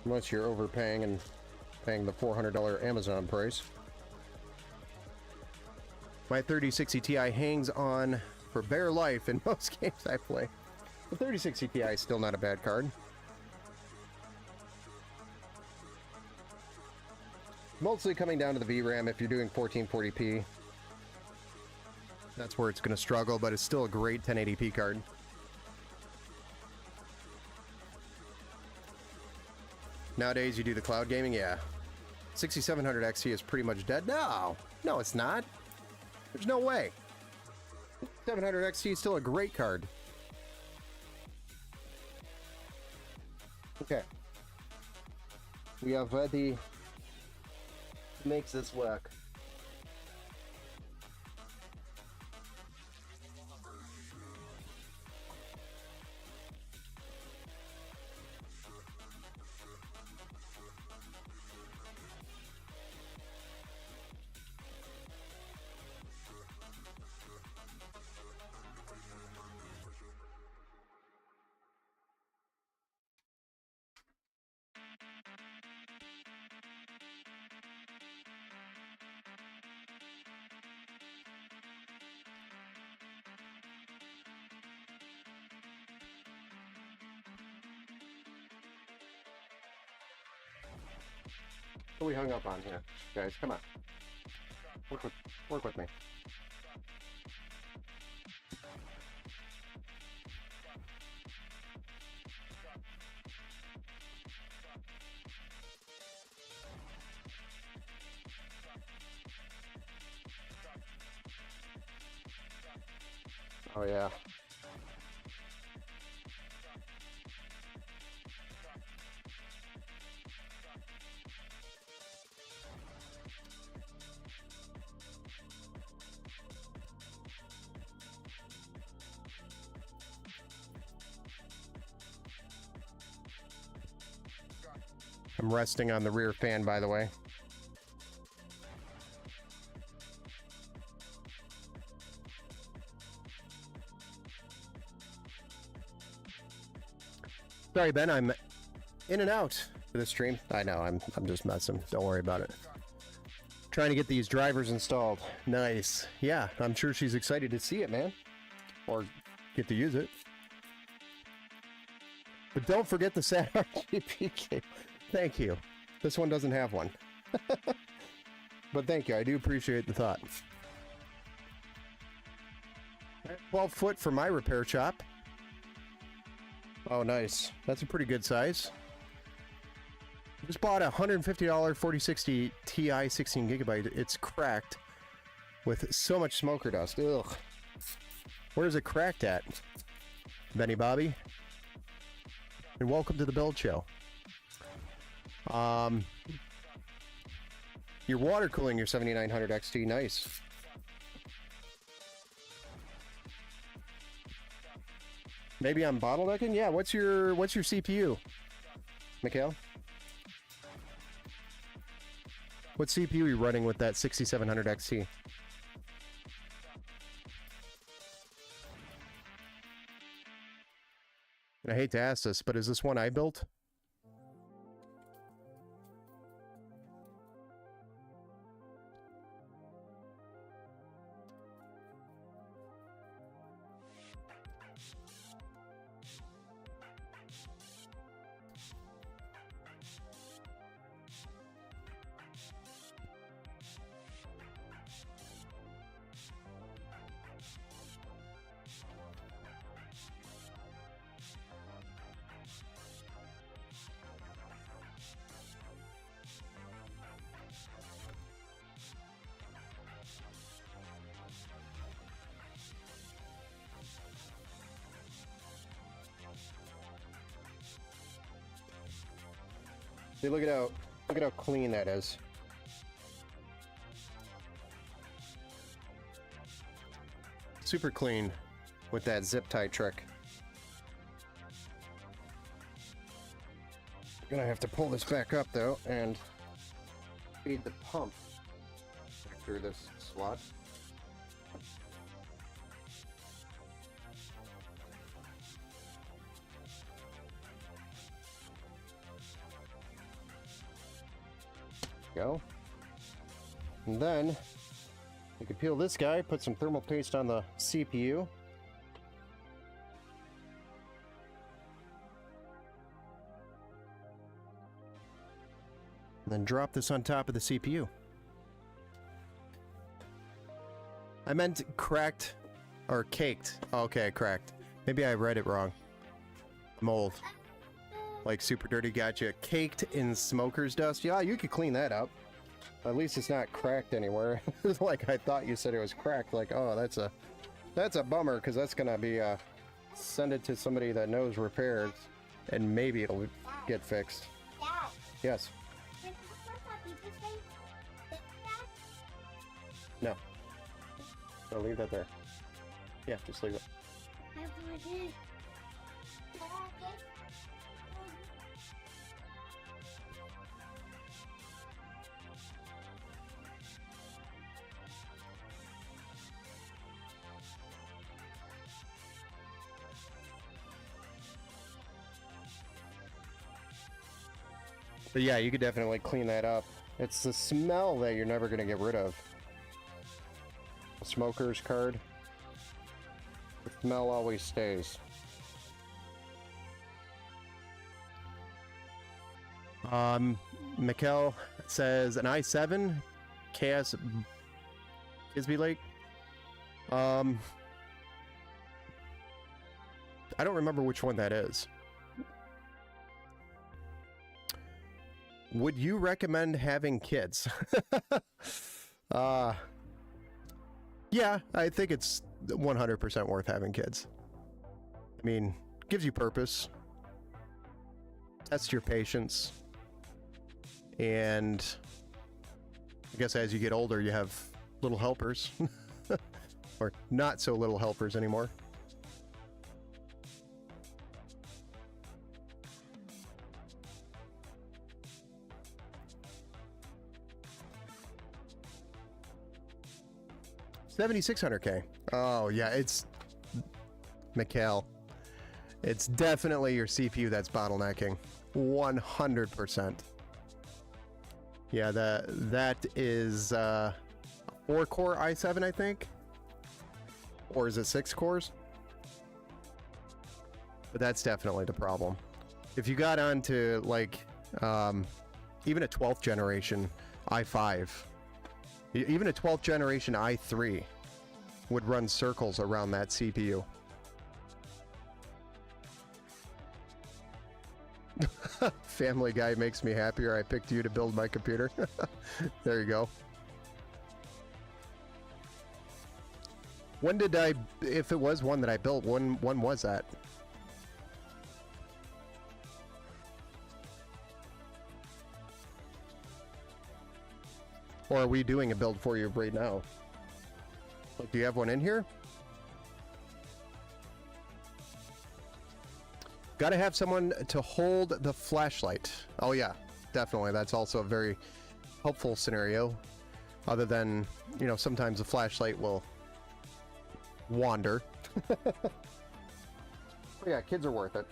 Unless you're overpaying and paying the $400 Amazon price. My 3060 Ti hangs on for bare life in most games I play. The 3060 Ti is still not a bad card. Mostly coming down to the VRAM if you're doing 1440p. That's where it's going to struggle, but it's still a great 1080p card. Nowadays, you do the cloud gaming, yeah. 6700 XT is pretty much dead. No, it's not. There's no way. 700 XT is still a great card. Okay. We are ready to make this work. What are we hung up on here, guys? Come on. Work with me. Oh yeah. I'm resting on the rear fan, by the way. Sorry, Ben, I'm in and out for this stream. I know, I'm just messing. Don't worry about it. Trying to get these drivers installed. Nice. Yeah, I'm sure she's excited to see it, man. Or get to use it. But don't forget the SAT RGB cable. Thank you. This one doesn't have one. But thank you. I do appreciate the thought. 12 foot for my repair shop. Oh, nice. That's a pretty good size. Just bought a $150 4060 Ti 16 gigabyte. It's cracked with so much smoker dust. Ugh. Where's it cracked at? Benny Bobby? And welcome to the Build Show. You're water cooling your 7900 XT. Nice. Maybe I'm bottlenecking? Yeah, what's your CPU? Mikhail? What CPU are you running with that 6700 XT? I hate to ask this, but is this one I built? See, look at how clean that is. Super clean with that zip tie trick. Gonna have to pull this back up though and feed the pump through this slot. Go. And then you can peel this guy, put some thermal paste on the CPU. And then drop this on top of the CPU. I meant cracked or caked. Okay, cracked. Maybe I read it wrong. I'm old. Like super dirty, gotcha. Caked in smoker's dust. Yeah, you could clean that up. At least it's not cracked anywhere. Like I thought you said it was cracked. Like, oh, that's a bummer, because that's gonna be send it to somebody that knows repairs, and maybe it'll get fixed. Dad. Yes. No. So leave that there. Yeah, just leave it. But yeah, you could definitely clean that up. It's the smell that you're never going to get rid of. The smoker's card. The smell always stays. Mikkel says an i7 KS Kisby Lake. I don't remember which one that is. Would you recommend having kids? Yeah, I think it's 100% worth having kids. I mean, gives you purpose, tests your patience, and I guess as you get older, you have little helpers, or not so little helpers anymore. $7,600K. Oh yeah, it's Mikhail. It's definitely your CPU that's bottlenecking. 100%. Yeah, that is 4-core i7, I think, or is it 6 cores? But that's definitely the problem. If you got onto like even a 12th generation i5. Even a 12th generation i3 would run circles around that CPU. Family Guy makes me happier. I picked you to build my computer. There you go. When did I, if it was one that I built, when was that? Or are we doing a build for you right now? Like, do you have one in here? Gotta have someone to hold the flashlight. Oh yeah, definitely. That's also a very helpful scenario. Other than, you know, sometimes the flashlight will wander. But yeah, kids are worth it.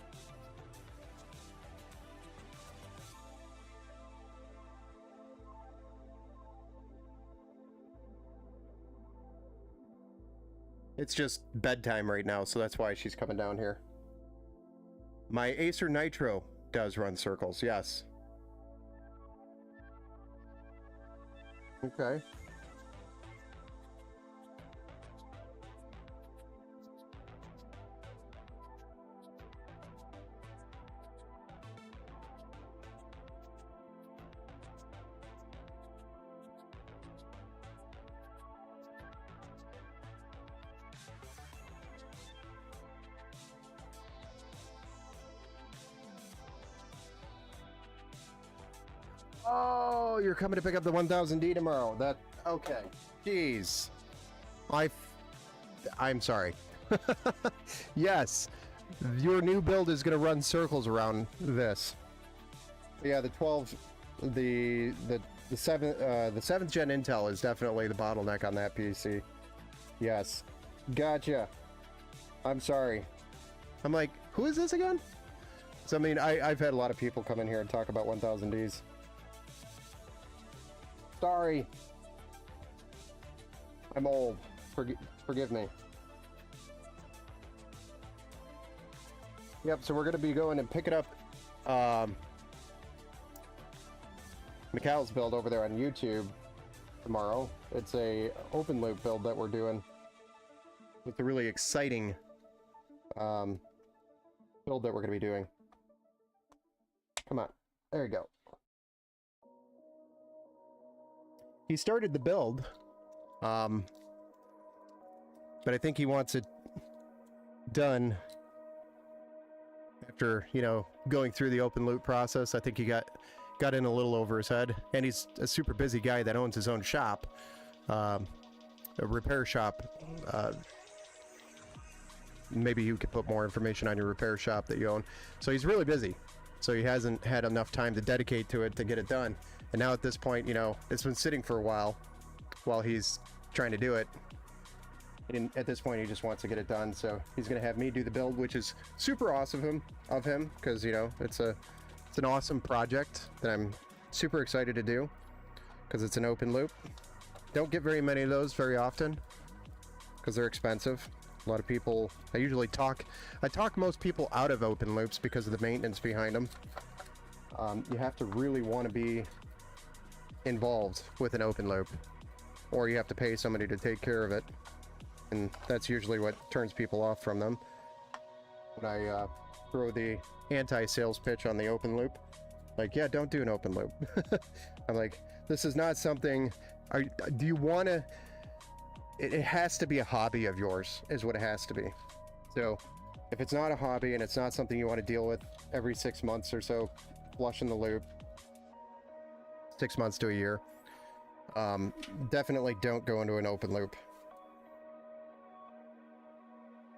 It's just bedtime right now, so that's why she's coming down here. My Acer Nitro does run circles, yes. Okay. Oh, you're coming to pick up the 1000D tomorrow. That okay. Jeez. I'm sorry. Yes. Your new build is going to run circles around this. Yeah, the 7th gen Intel is definitely the bottleneck on that PC. Yes. Gotcha. I'm sorry. I'm like, who is this again? So I mean, I've had a lot of people come in here and talk about 1000Ds. Sorry. I'm old. Forgive me. Yep, so we're going to be going and picking up Mikhail's build over there on YouTube tomorrow. It's a open loop build that we're doing. It's a really exciting build that we're going to be doing. Come on. There you go. He started the build, but I think he wants it done after, you know, going through the open loop process. I think he got in a little over his head, and he's a super busy guy that owns his own shop, a repair shop. Maybe you could put more information on your repair shop that you own. So he's really busy, so he hasn't had enough time to dedicate to it to get it done. And now at this point, you know, it's been sitting for a while he's trying to do it. And at this point, he just wants to get it done. So he's going to have me do the build, which is super awesome of him, because, you know, it's an awesome project that I'm super excited to do, because it's an open loop. Don't get very many of those very often, because they're expensive. A lot of people, I talk most people out of open loops because of the maintenance behind them. You have to really want to be involved with an open loop, or you have to pay somebody to take care of it, and that's usually what turns people off from them. When I throw the anti-sales pitch on the open loop, like, yeah, don't do an open loop. I'm like, this is not something, do you want to, it has to be a hobby of yours, is what it has to be. So if it's not a hobby and it's not something you want to deal with every 6 months or so, flushing the loop, 6 months to a year, definitely don't go into an open loop.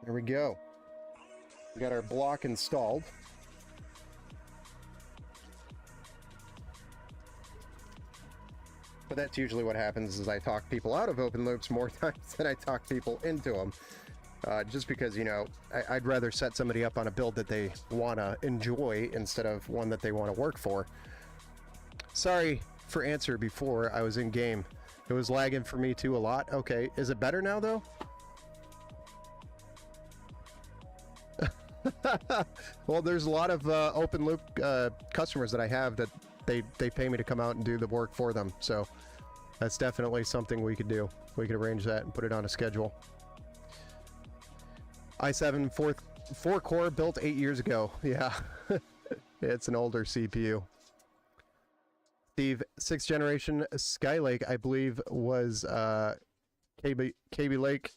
There we go. We got our block installed. But that's usually what happens, is I talk people out of open loops more times than I talk people into them. Just because, you know, I'd rather set somebody up on a build that they want to enjoy instead of one that they want to work for. Sorry for answer before I was in game. It was lagging for me too a lot. Okay, is it better now though? Well, there's a lot of open loop customers that I have that they pay me to come out and do the work for them. So that's definitely something we could do. We could arrange that and put it on a schedule. i7 4 core built 8 years ago. Yeah, it's an older CPU. Steve, 6th generation Skylake, I believe, was KB Lake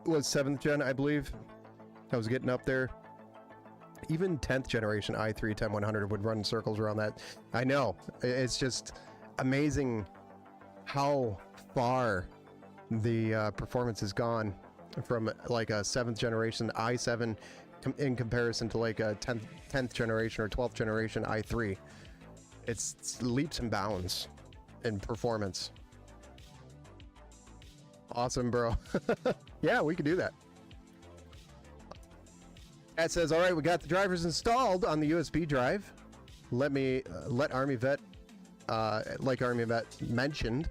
was 7th gen, I believe. I was getting up there. Even 10th generation i3 10100 would run circles around that. I know, it's just amazing how far the performance has gone from like a 7th generation i7 in comparison to like a 10th generation or 12th generation i3. It's leaps and bounds in performance. Awesome, bro. Yeah, we could do that. That says, all right, we got the drivers installed on the USB drive. Let Army Vet, like Army Vet mentioned,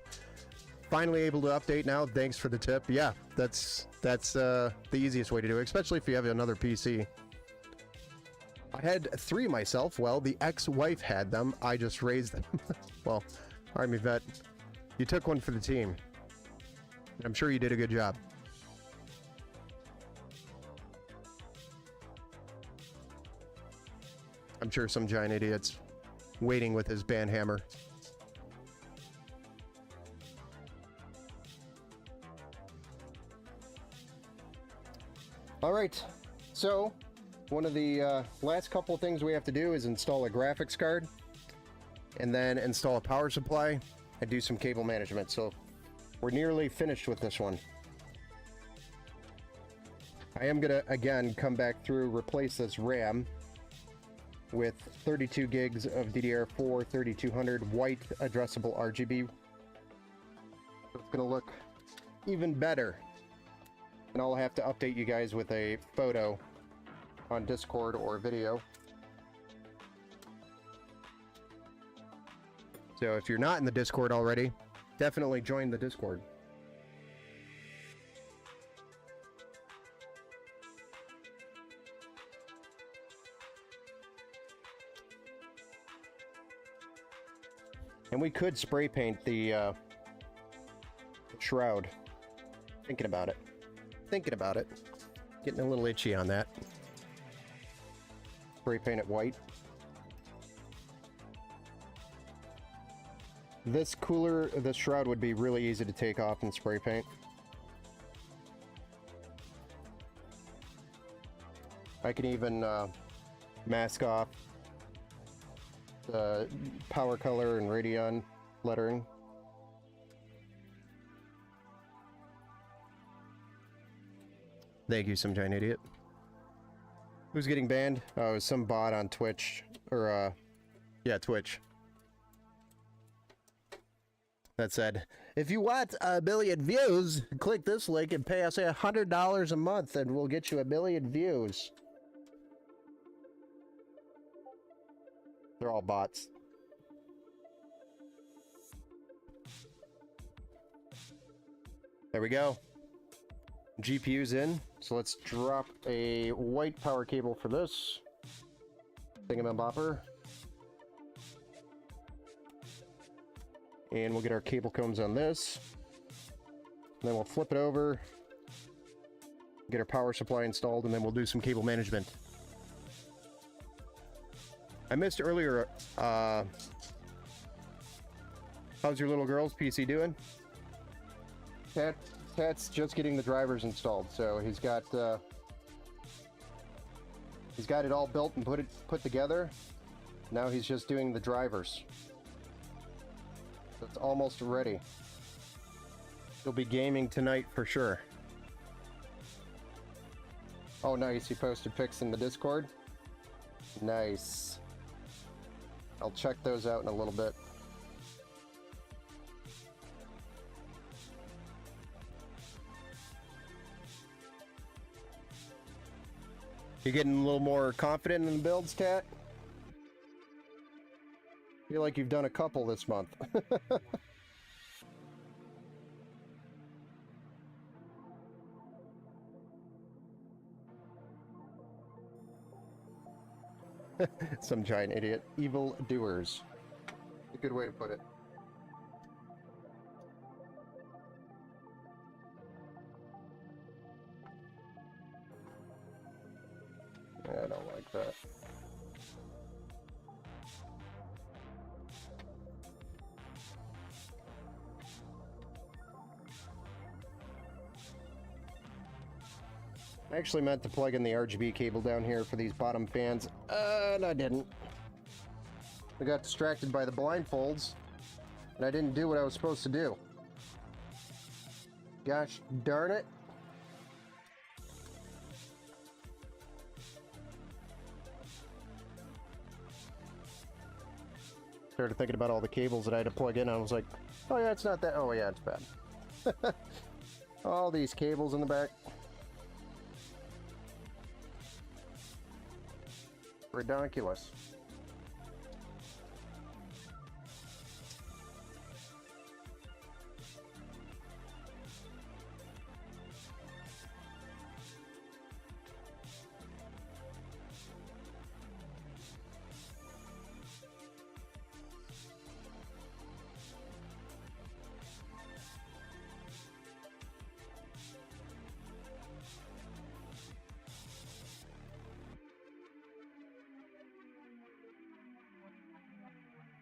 finally able to update now. Thanks for the tip. Yeah, that's the easiest way to do it, especially if you have another PC. I had 3 myself. Well, the ex-wife had them. I just raised them. Well, Army vet, you took one for the team. I'm sure you did a good job. I'm sure some giant idiot's waiting with his band hammer. All right, so one of the last couple of things we have to do is install a graphics card and then install a power supply and do some cable management. So we're nearly finished with this one. I am gonna again come back through, replace this RAM with 32 gigs of DDR4 3200 white addressable RGB. It's gonna look even better. And I'll have to update you guys with a photo on Discord or video. So if you're not in the Discord already, definitely join the Discord. And we could spray paint the shroud. Thinking about it. Getting a little itchy on that. Spray paint it white. This shroud would be really easy to take off and spray paint. I can even mask off the power color and Radeon lettering. Thank you, some giant idiot. Who's getting banned? Oh, it was some bot on Twitch. Or, yeah, Twitch. That said, if you want a billion views, click this link and pay us $100 a month and we'll get you 1 billion views. They're all bots. There we go. GPU's in, so let's drop a white power cable for this thingamabopper. And we'll get our cable combs on this. And then we'll flip it over, get our power supply installed, and then we'll do some cable management. I missed earlier, how's your little girl's PC doing? Pat's just getting the drivers installed, so he's got it all built and put together. Now he's just doing the drivers. So it's almost ready. He'll be gaming tonight for sure. Oh, nice! He posted pics in the Discord. Nice. I'll check those out in a little bit. You getting a little more confident in the builds, Cat? Feel like you've done a couple this month. Some giant idiot. Evil doers. A good way to put it. I don't like that. I actually meant to plug in the RGB cable down here for these bottom fans, and I didn't. I got distracted by the blindfolds, and I didn't do what I was supposed to do. Gosh darn it. Started thinking about all the cables that I had to plug in, and I was like, oh yeah, it's not that, oh yeah, it's bad. All these cables in the back. Ridiculous.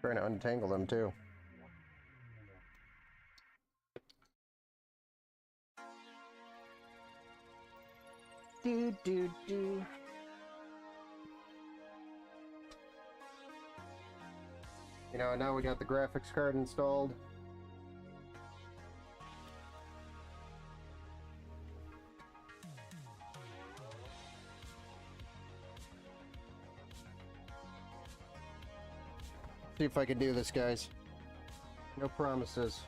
Trying to untangle them too. Do. You know, now we got the graphics card installed. See if I can do this, guys. No promises.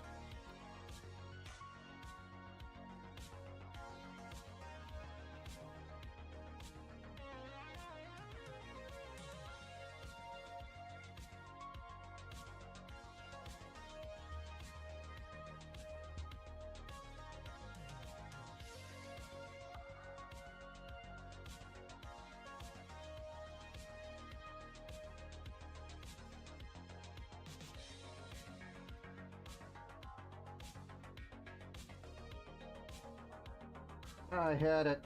I had it.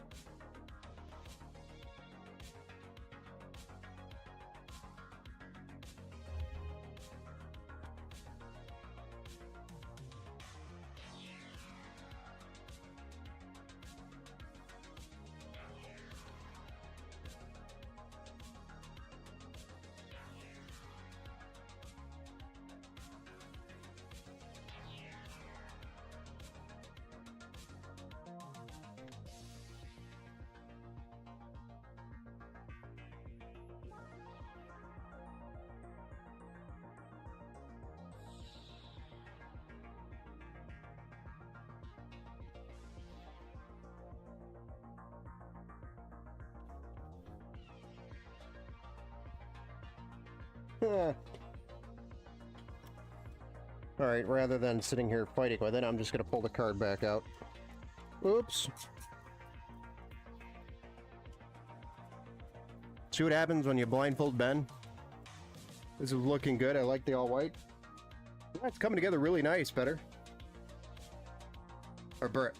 Alright, rather than sitting here fighting with it, I'm just going to pull the card back out. Oops. See what happens when you blindfold Ben? This is looking good. I like the all-white. Yeah, it's coming together really nice, better. Or Bert.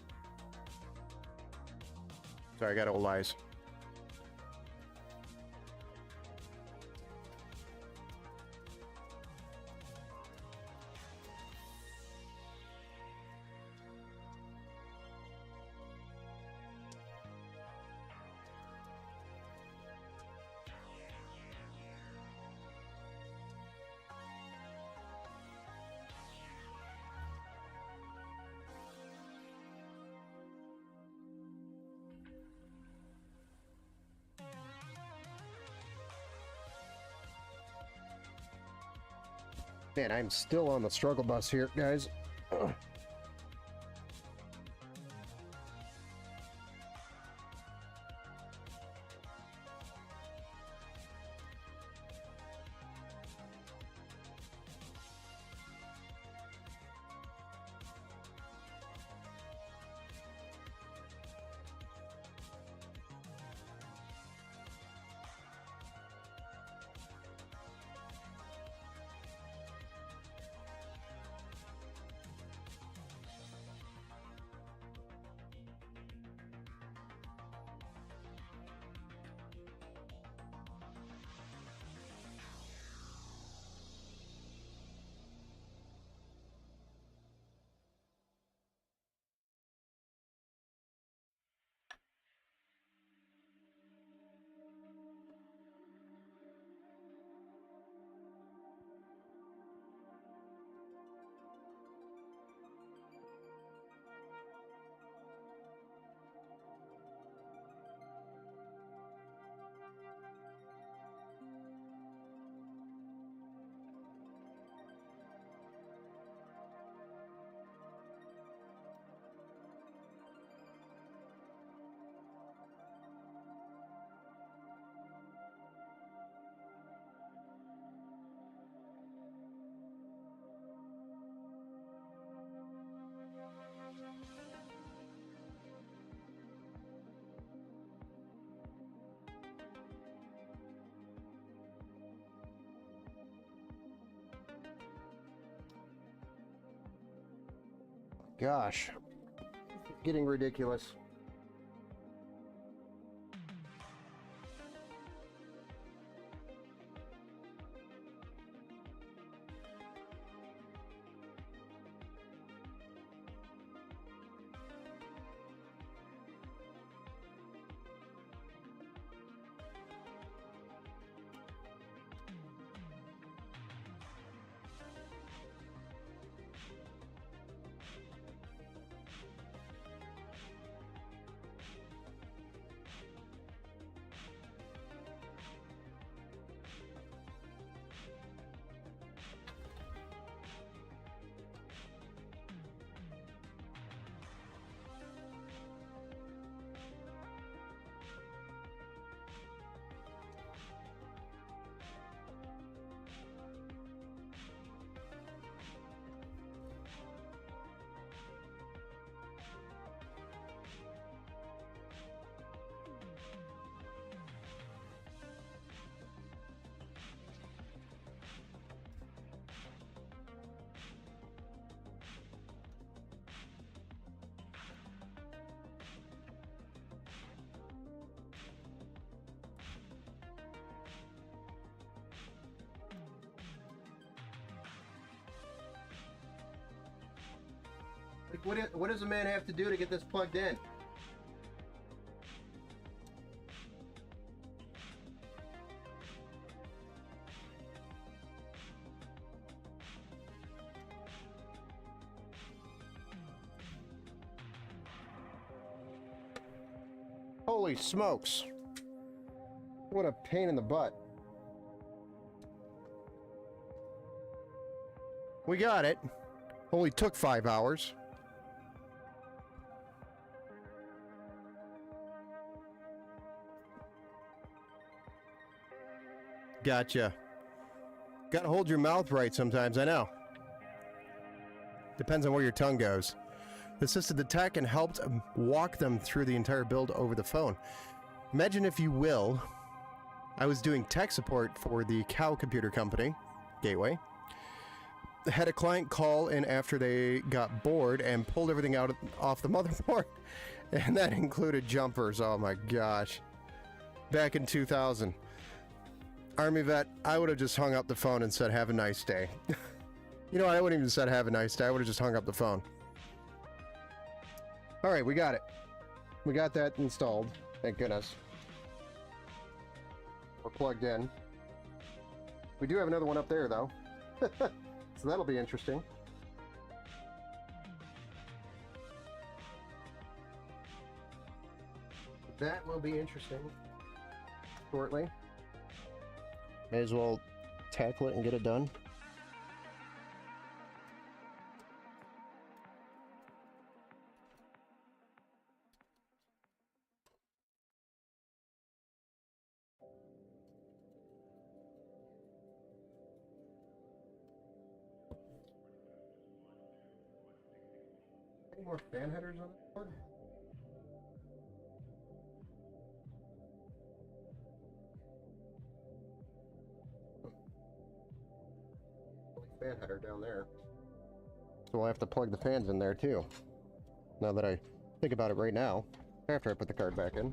Sorry, I got old eyes. Man, I'm still on the struggle bus here, guys. Ugh. Gosh, getting ridiculous. Like, what does a man have to do to get this plugged in? Holy smokes. What a pain in the butt. We got it. Only took 5 hours. Gotcha. Gotta hold your mouth right sometimes, I know. Depends on where your tongue goes. Assisted the tech and helped walk them through the entire build over the phone. Imagine, if you will, I was doing tech support for the Cow Computer Company, Gateway. Had a client call in after they got bored and pulled everything out off the motherboard. And that included jumpers. Oh my gosh. Back in 2000. Army vet, I would have just hung up the phone and said, have a nice day. You know, I wouldn't even said have a nice day. I would have just hung up the phone. All right, we got it. We got that installed. Thank goodness. We're plugged in. We do have another one up there, though. So that'll be interesting. That will be interesting. Shortly. May as well tackle it and get it done. Any more fan headers on the board? Fan header down there. So we'll have to plug the fans in there too. Now that I think about it right now, after I put the card back in.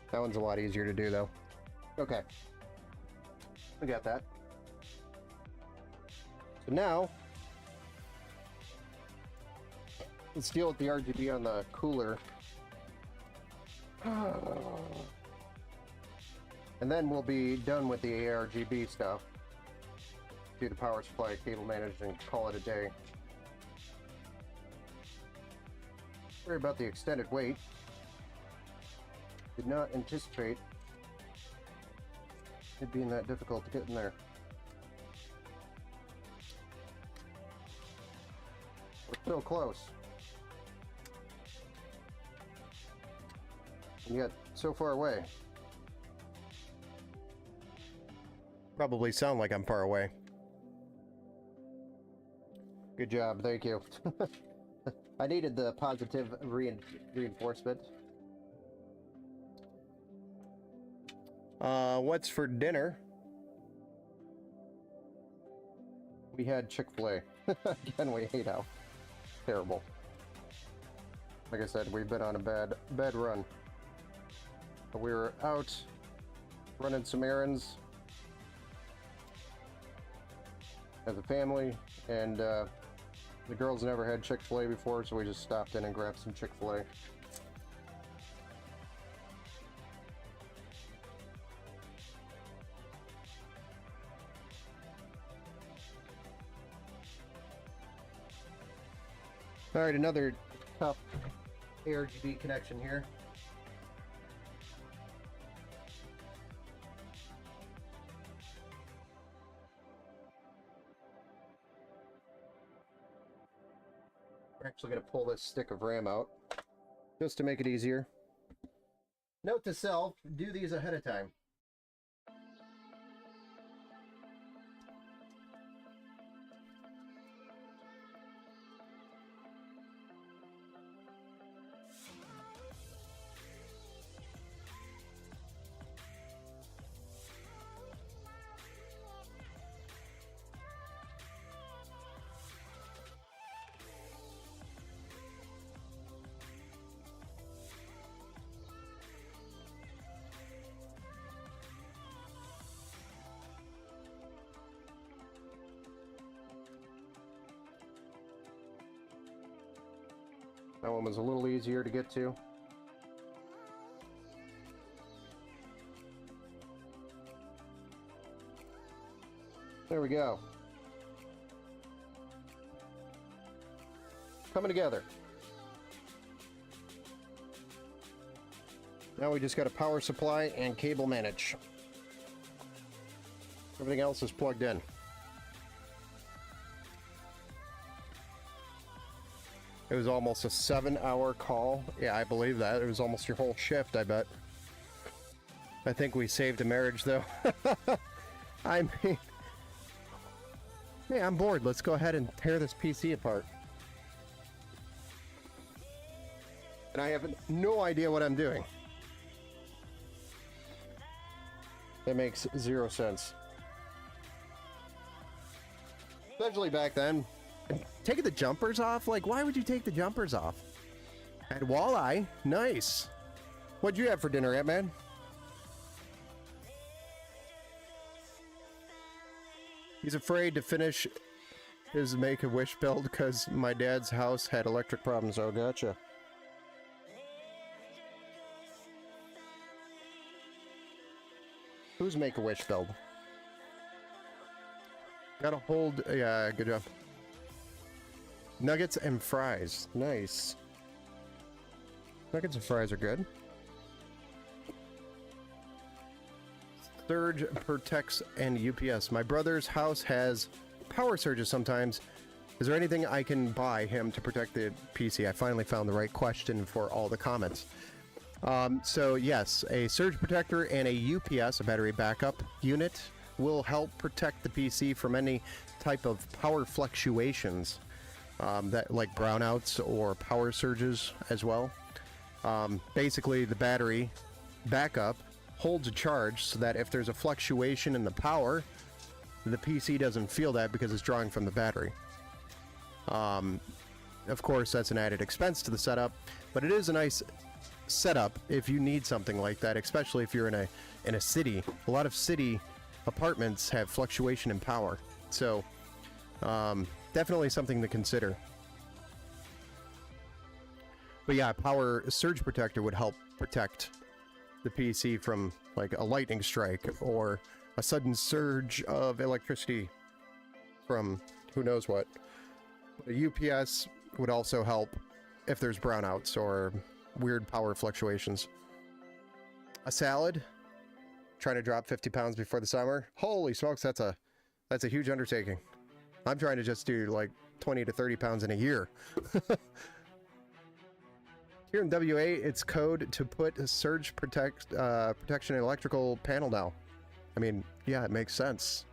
That one's a lot easier to do, though. Okay. We got that. So now, let's deal with the RGB on the cooler. And then we'll be done with the ARGB stuff. Do the power supply, cable managed, and call it a day. Sorry about the extended wait. Did not anticipate it being that difficult to get in there. We're so close. And yet, so far away. Probably sound like I'm far away. Good job, thank you. I needed the positive reinforcement. What's for dinner? We had Chick-fil-A. Again, we ate out. Terrible. Like I said, we've been on a bad run. But we were out running some errands as a family, and the girls never had Chick-fil-A before, so we just stopped in and grabbed some Chick-fil-A. Alright, another tough ARGB connection here. actually going to pull this stick of RAM out just to make it easier. Note to self, do these ahead of time. That one was a little easier to get to. There we go. Coming together. Now we just got a power supply and cable manage. Everything else is plugged in. It was almost a 7-hour call. Yeah, I believe that. It was almost your whole shift, I bet. I think we saved a marriage, though. I mean... Yeah, I'm bored. Let's go ahead and tear this PC apart. And I have no idea what I'm doing. That makes zero sense. Especially back then. Taking the jumpers off? Like, why would you take the jumpers off? Had walleye. Nice. What'd you have for dinner, Ant-Man? He's afraid to finish his Make-A-Wish build because my dad's house had electric problems. Oh, gotcha. Who's Make-A-Wish build? Gotta hold... Yeah, good job. Nuggets and fries. Nice. Nuggets and fries are good. Surge protects and UPS. My brother's house has power surges sometimes. Is there anything I can buy him to protect the PC? I finally found the right question for all the comments. So yes, a surge protector and a UPS, a battery backup unit, will help protect the PC from any type of power fluctuations. That like brownouts or power surges as well. Basically, the battery backup holds a charge so that if there's a fluctuation in the power, the PC doesn't feel that because it's drawing from the battery. Of course, that's an added expense to the setup, but it is a nice setup if you need something like that, especially if you're in a city. A lot of city apartments have fluctuation in power, so definitely something to consider. But yeah, power surge protector would help protect the PC from like a lightning strike or a sudden surge of electricity from who knows what. But a UPS would also help if there's brownouts or weird power fluctuations. A salad, trying to drop 50 pounds before the summer. Holy smokes, that's a huge undertaking. I'm trying to just do like 20 to 30 pounds in a year. Here in WA, it's code to put a surge protection electrical panel now. I mean, yeah, it makes sense.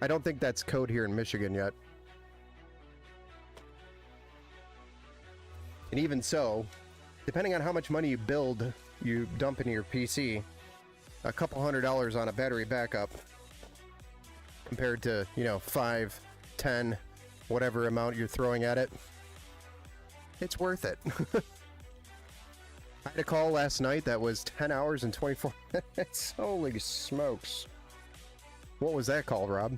I don't think that's code here in Michigan yet. And even so, depending on how much money you dump into your PC, a couple $100 on a battery backup compared to, you know, 5, 10, whatever amount you're throwing at it, it's worth it. I had a call last night that was 10 hours and 24 minutes. Holy smokes. What was that called, Rob?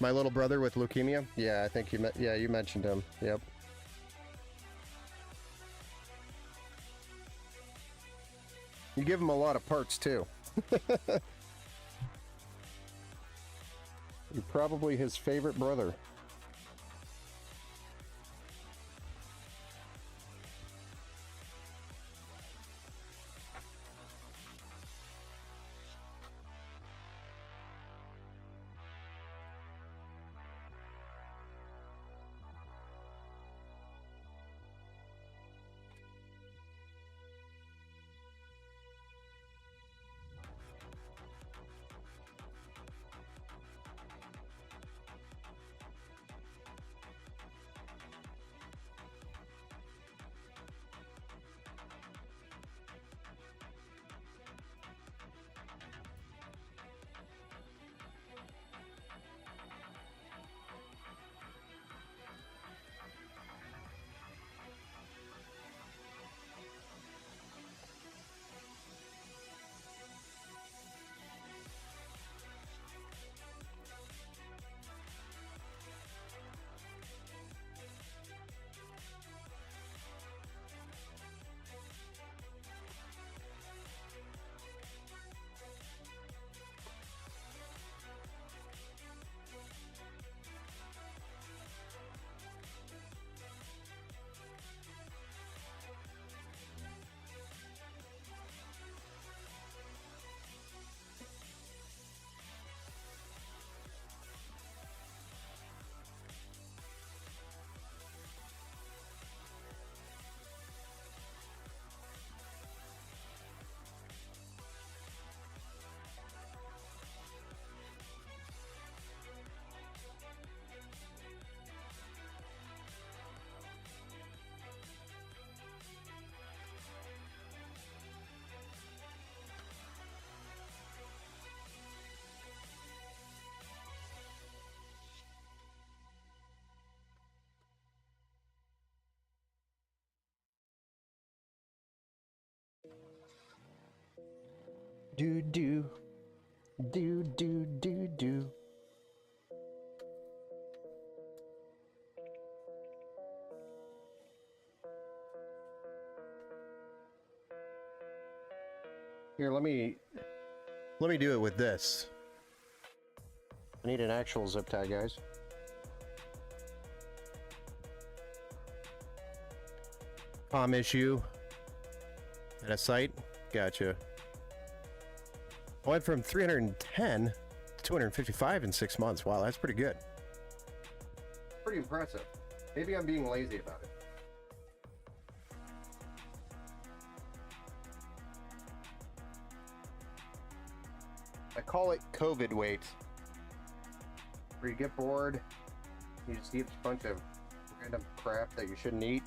My little brother with leukemia? Yeah, I think you mentioned him. Yep. You give him a lot of parts, too. You're probably his favorite brother. Do do. Do do do do. Here, let me do it with this. I need an actual zip tie, guys. POM issue at a site. Gotcha. I went from 310 to 255 in 6 months. Wow, that's pretty good. Pretty impressive. Maybe I'm being lazy about it. I call it COVID weight. Where you get bored, you just eat a bunch of random crap that you shouldn't eat,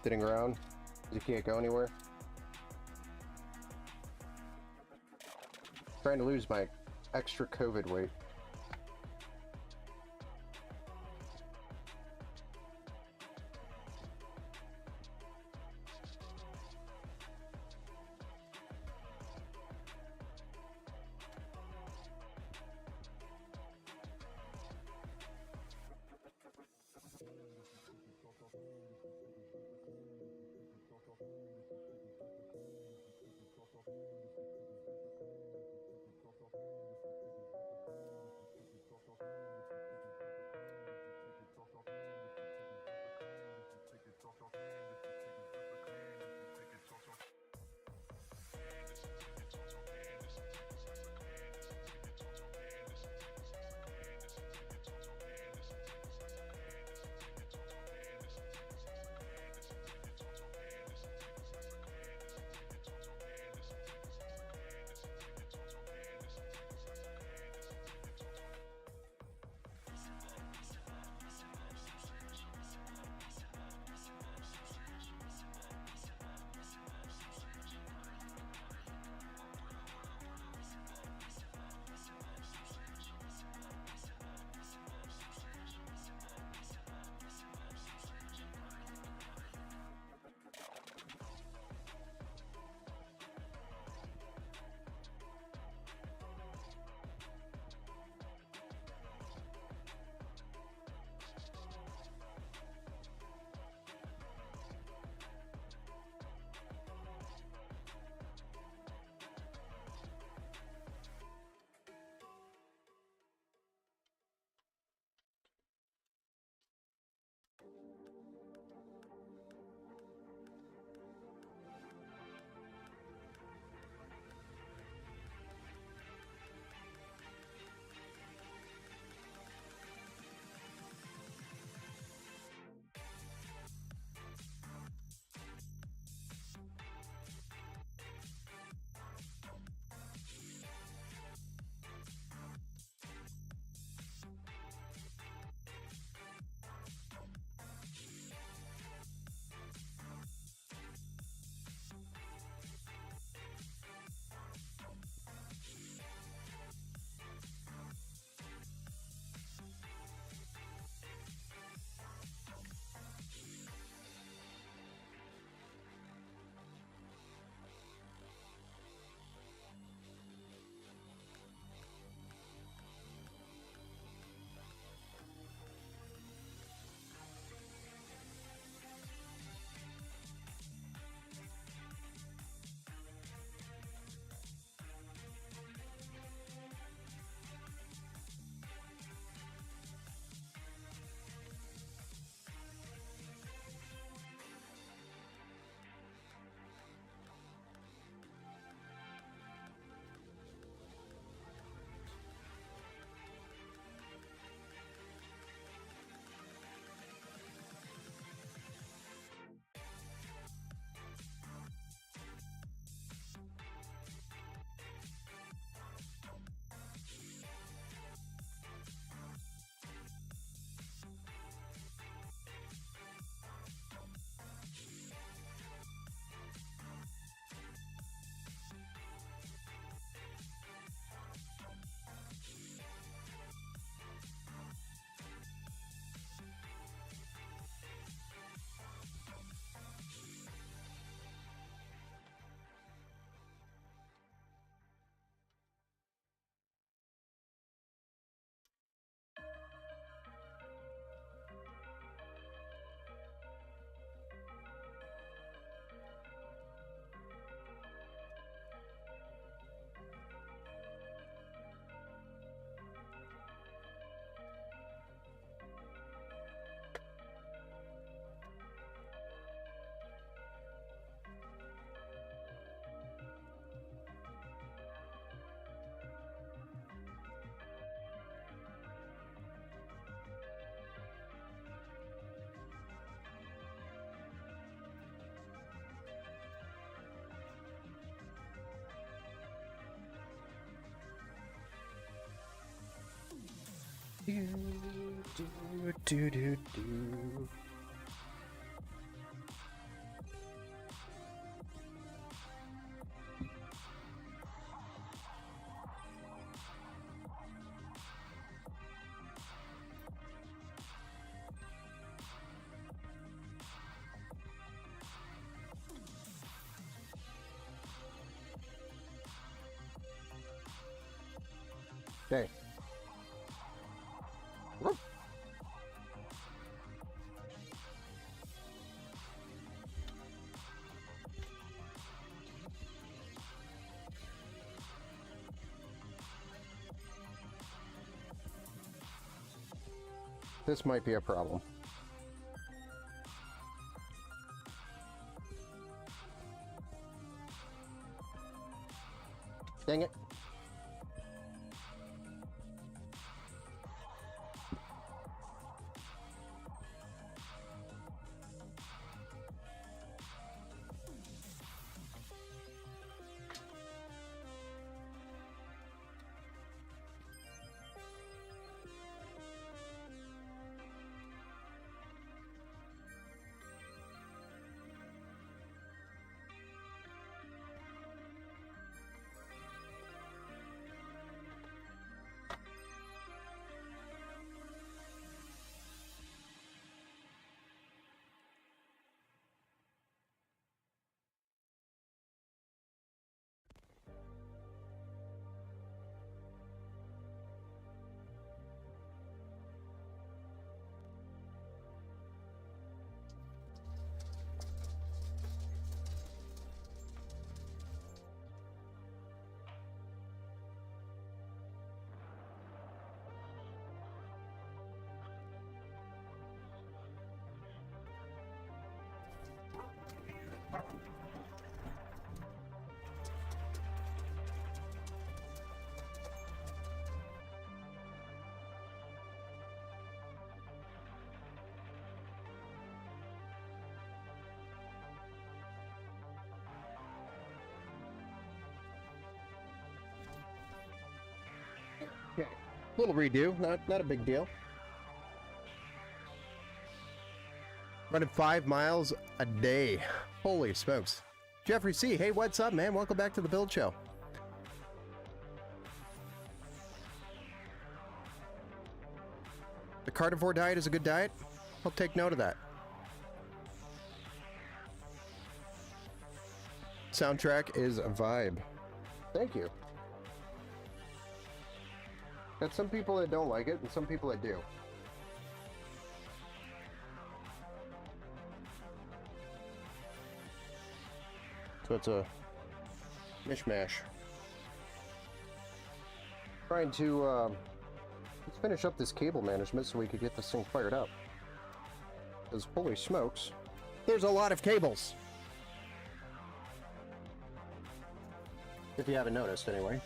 sitting around because you can't go anywhere. Trying to lose my extra COVID weight. Do, do, do, do, do. Okay. This might be a problem. Dang it. Okay. Little redo, not a big deal. Running 5 miles a day. Holy smokes. Jeffrey C. Hey, what's up, man? Welcome back to the Build Show. The carnivore diet is a good diet. I'll take note of that. Soundtrack is a vibe. Thank you. Got some people that don't like it and some people that do. So it's a mishmash. Trying to let's finish up this cable management so we could get this thing fired up. Because holy smokes, there's a lot of cables. If you haven't noticed, anyway.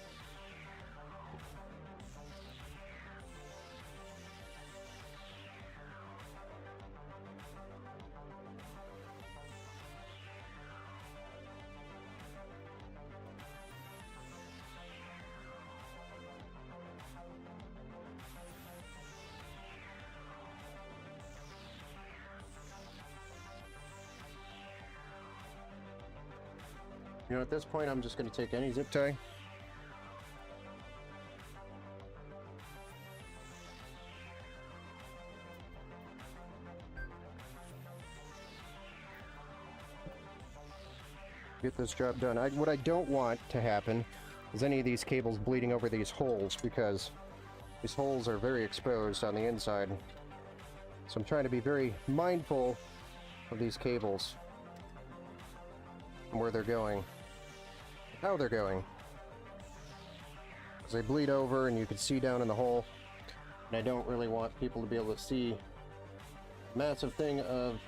You know, at this point, I'm just going to take any zip tie. Get this job done. What I don't want to happen is any of these cables bleeding over these holes, because these holes are very exposed on the inside. So I'm trying to be very mindful of these cables and where they're going, how they're going. Because they bleed over and you can see down in the hole, and I don't really want people to be able to see a massive thing of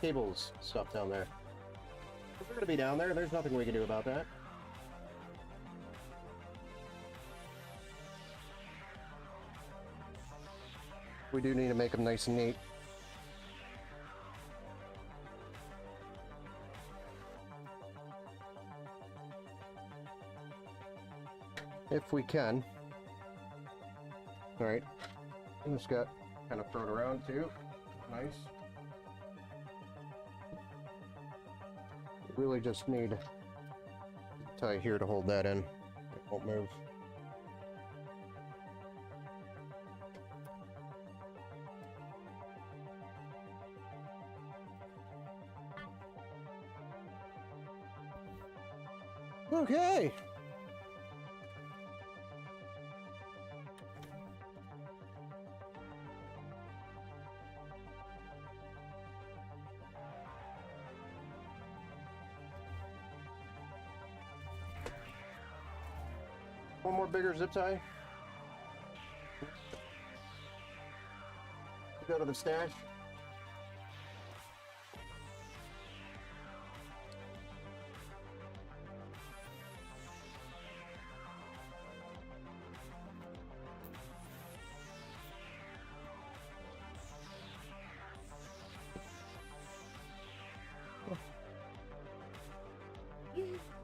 cables stuff down there. If they're going to be down there, there's nothing we can do about that. We do need to make them nice and neat. If we can. Alright. This got kind of thrown around too. Nice. Really just need a tie here to hold that in. It won't move. Okay. One more bigger zip tie. Go to the stash.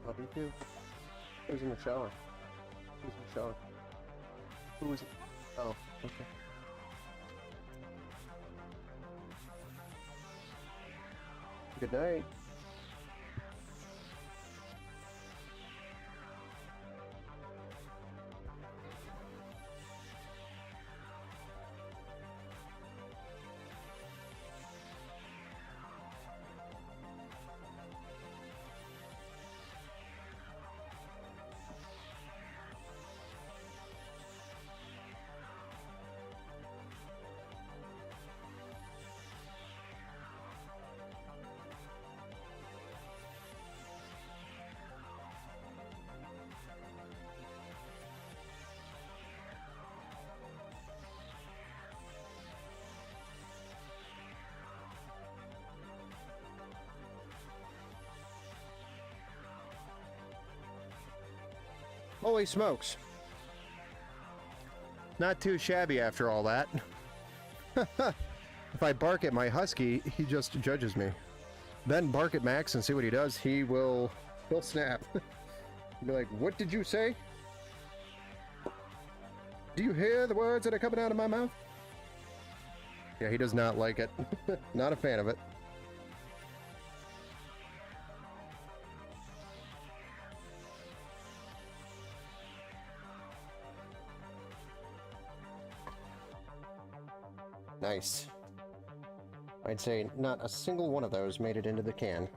Love you too. Who's in the shower? Who's in the shower? Who is it? Oh, okay. Good night. Holy smokes. Not too shabby after all that. If I bark at my husky, he just judges me. Then bark at Max and see what he does. He'll snap. He'll be like, what did you say? Do you hear the words that are coming out of my mouth? Yeah, he does not like it. Not a fan of it. Nice. I'd say not a single one of those made it into the can.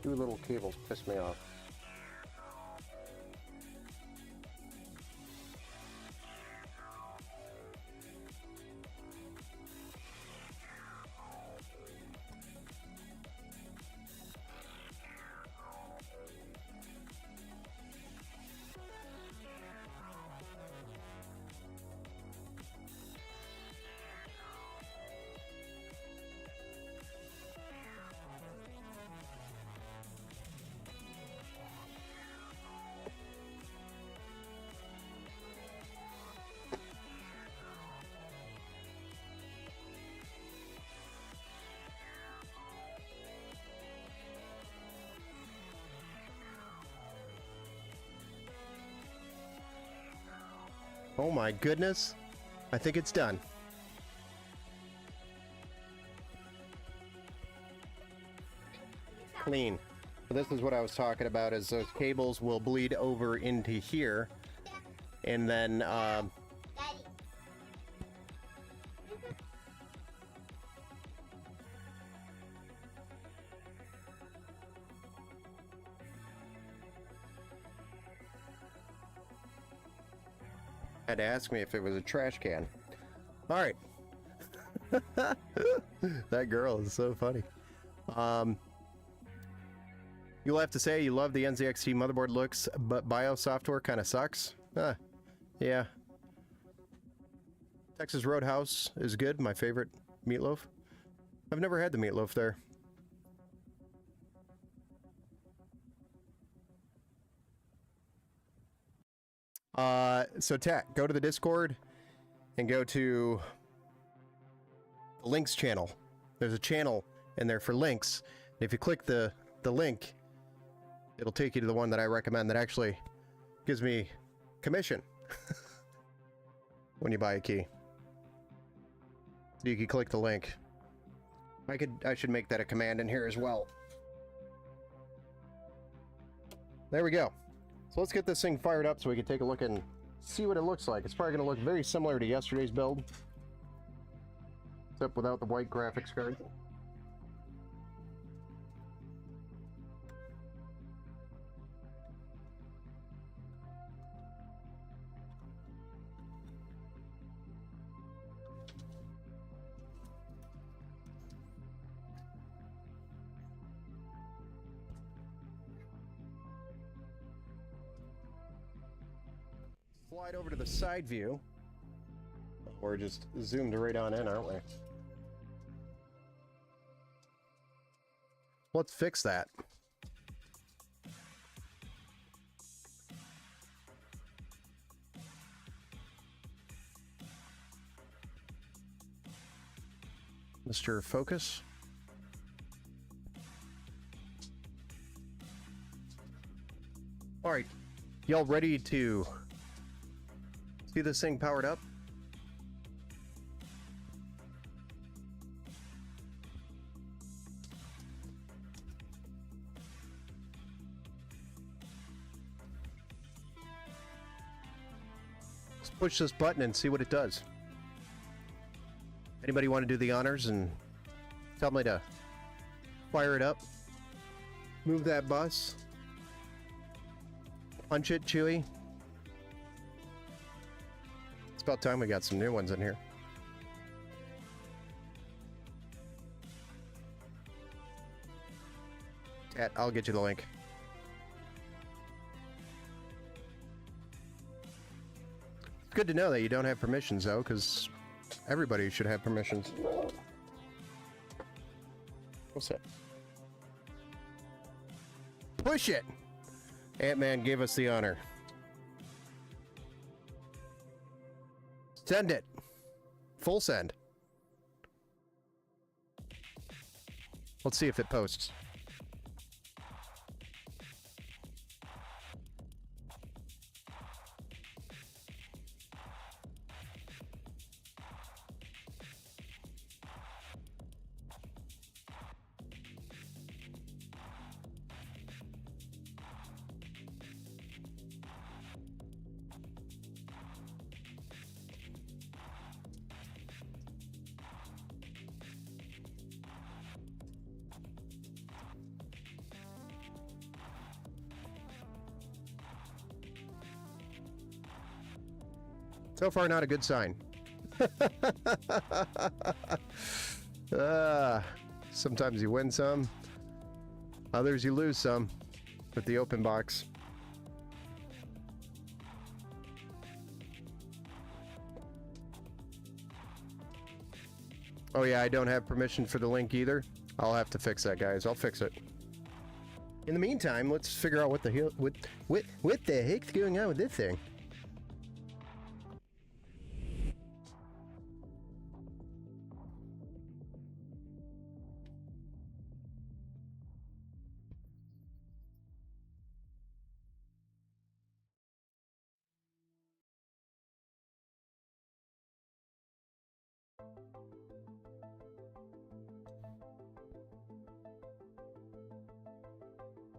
Two little cables piss me off. Oh my goodness. I think it's done. Clean. So this is what I was talking about, is those cables will bleed over into here. And then, had to ask me if it was a trash can. All right. That girl is so funny. You'll have to say you love the NZXT motherboard looks, but BIOS software kind of sucks. Yeah. Texas Roadhouse is good, my favorite meatloaf. I've never had the meatloaf there. So Tat, go to the Discord and go to the links channel. There's a channel in there for links. And if you click the link, it'll take you to the one that I recommend that actually gives me commission when you buy a key. So you can click the link. I should make that a command in here as well. There we go. So let's get this thing fired up so we can take a look and see what it looks like. It's probably going to look very similar to yesterday's build, except without the white graphics card. Slide over to the side view. We're just zoomed right on in, aren't we? Let's fix that. Mr. Focus. All right, y'all ready to see this thing powered up? Let's push this button and see what it does. Anybody want to do the honors and tell me to fire it up? Move that bus. Punch it, Chewy. It's about time we got some new ones in here. Cat, I'll get you the link. It's good to know that you don't have permissions, though, because everybody should have permissions. What's that? Push it! Ant-Man gave us the honor. Send it. Full send. Let's see if it posts. So far, not a good sign. Sometimes you win some, others you lose some with the open box. Oh yeah, I don't have permission for the link either. I'll have to fix that, guys. I'll fix it. In the meantime, let's figure out what the hell, what the heck's going on with this thing.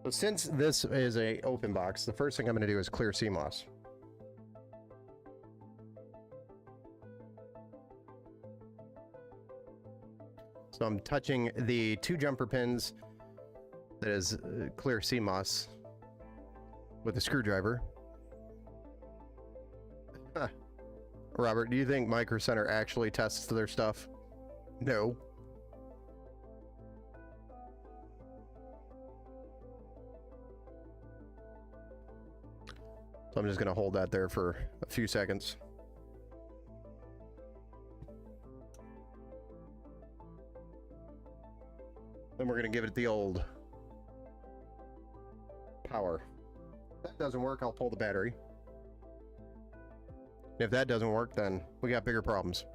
So since this is a open box, the first thing I'm going to do is clear CMOS. So I'm touching the 2 jumper pins that is clear CMOS with a screwdriver. Huh. Robert, do you think Micro Center actually tests their stuff? No. So I'm just going to hold that there for a few seconds. Then we're going to give it the old power. If that doesn't work, I'll pull the battery. If that doesn't work, then we got bigger problems.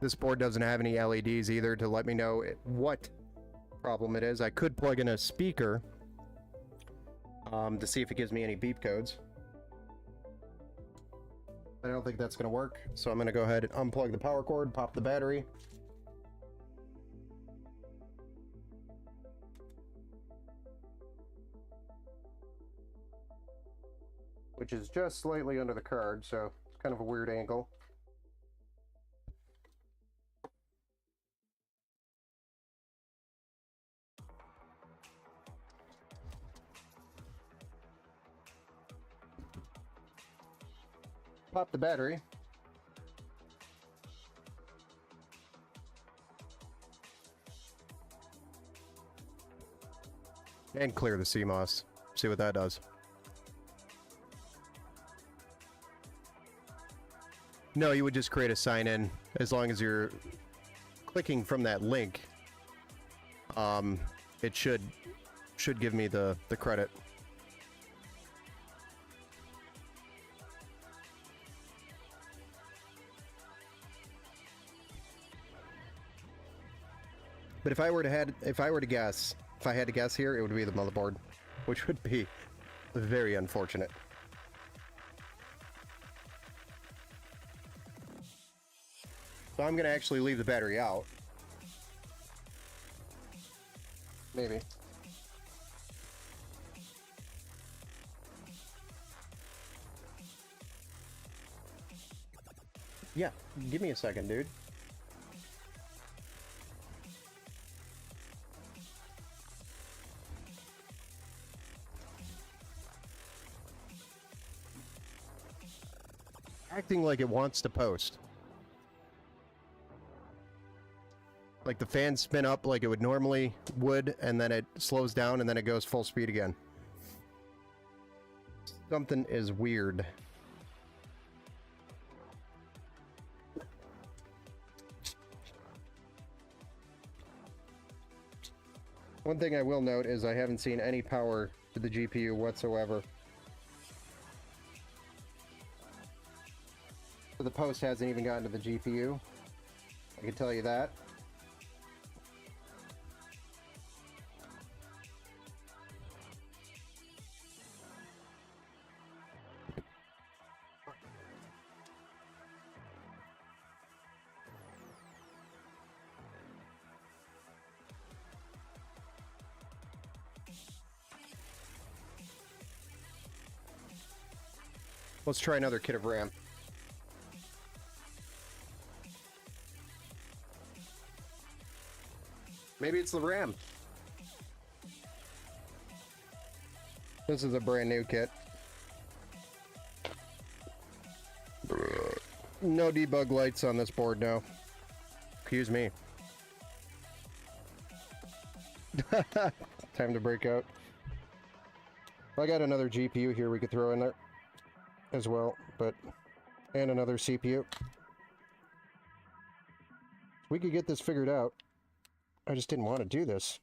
This board doesn't have any LEDs either to let me know what problem it is. I could plug in a speaker to see if it gives me any beep codes. I don't think that's going to work, so I'm going to go ahead and unplug the power cord, pop the battery. Which is just slightly under the card, so it's kind of a weird angle. Pop the battery. And clear the CMOS. See what that does. No, you would just create a sign-in as long as you're clicking from that link. It should give me the credit. But if I had to guess here, it would be the motherboard, which would be very unfortunate. So I'm gonna actually leave the battery out. Maybe. Yeah, give me a second, dude. Acting like it wants to post. Like the fans spin up like it would normally would, and then it slows down, and then it goes full speed again. Something is weird. One thing I will note is I haven't seen any power to the GPU whatsoever. So the post hasn't even gotten to the GPU. I can tell you that. Let's try another kit of RAM. Maybe it's the RAM. This is a brand new kit. No debug lights on this board, no. Excuse me. Time to break out. I got another GPU here we could throw in there as well, and another CPU. We could get this figured out. I just didn't want to do this.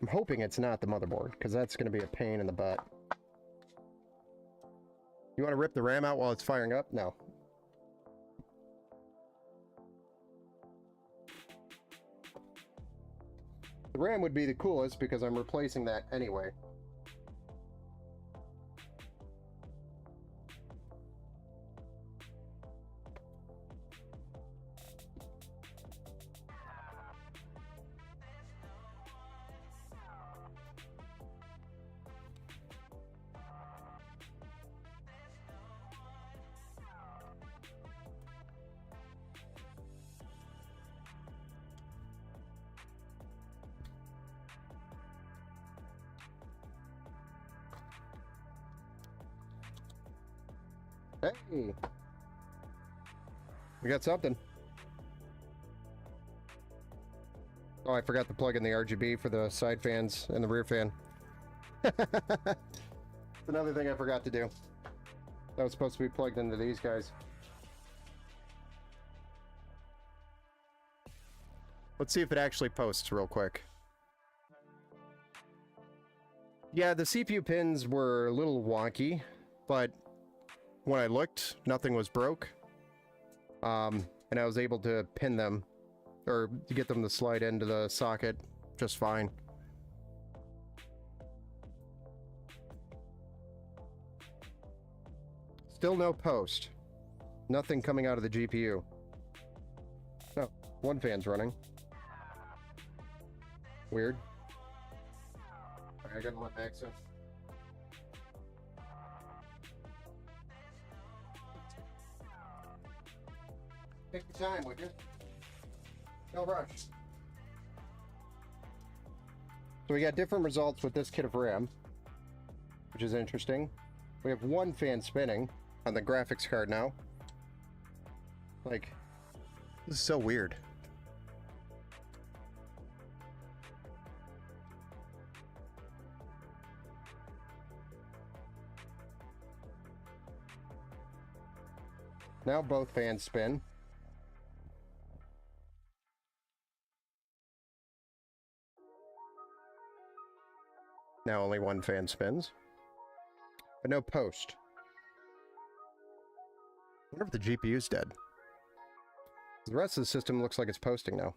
I'm hoping it's not the motherboard, because that's going to be a pain in the butt. You want to rip the RAM out while it's firing up? No. The RAM would be the coolest because I'm replacing that anyway. Hey! We got something. Oh, I forgot to plug in the RGB for the side fans and the rear fan. It's another thing I forgot to do. That was supposed to be plugged into these guys. Let's see if it actually posts real quick. Yeah, the CPU pins were a little wonky, but when I looked, nothing was broke. And I was able to pin them, or to get them to slide into the socket just fine. Still no post. Nothing coming out of the GPU. Oh, one fan's running. Weird. I gotta let Max in. Take your time, would you? No rush. So we got different results with this kit of RAM, which is interesting. We have one fan spinning on the graphics card now. Like, this is so weird. Now both fans spin. Now only one fan spins. But no post. I wonder if the GPU's dead. The rest of the system looks like it's posting now.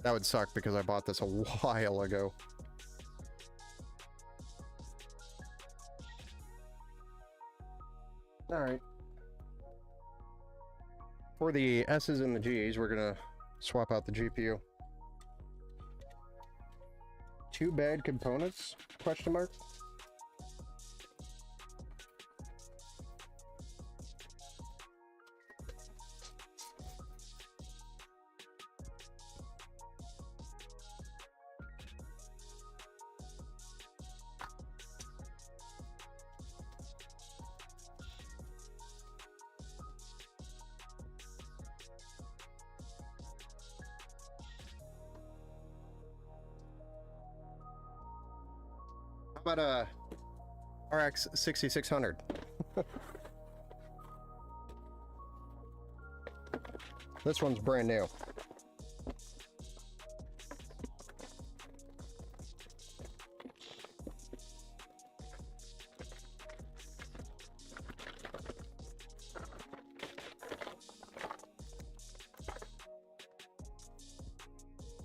That would suck because I bought this a while ago. Alright. For the S's and the G's, we're gonna swap out the GPU. Two bad components? Question mark? How about a RX 6600? This one's brand new.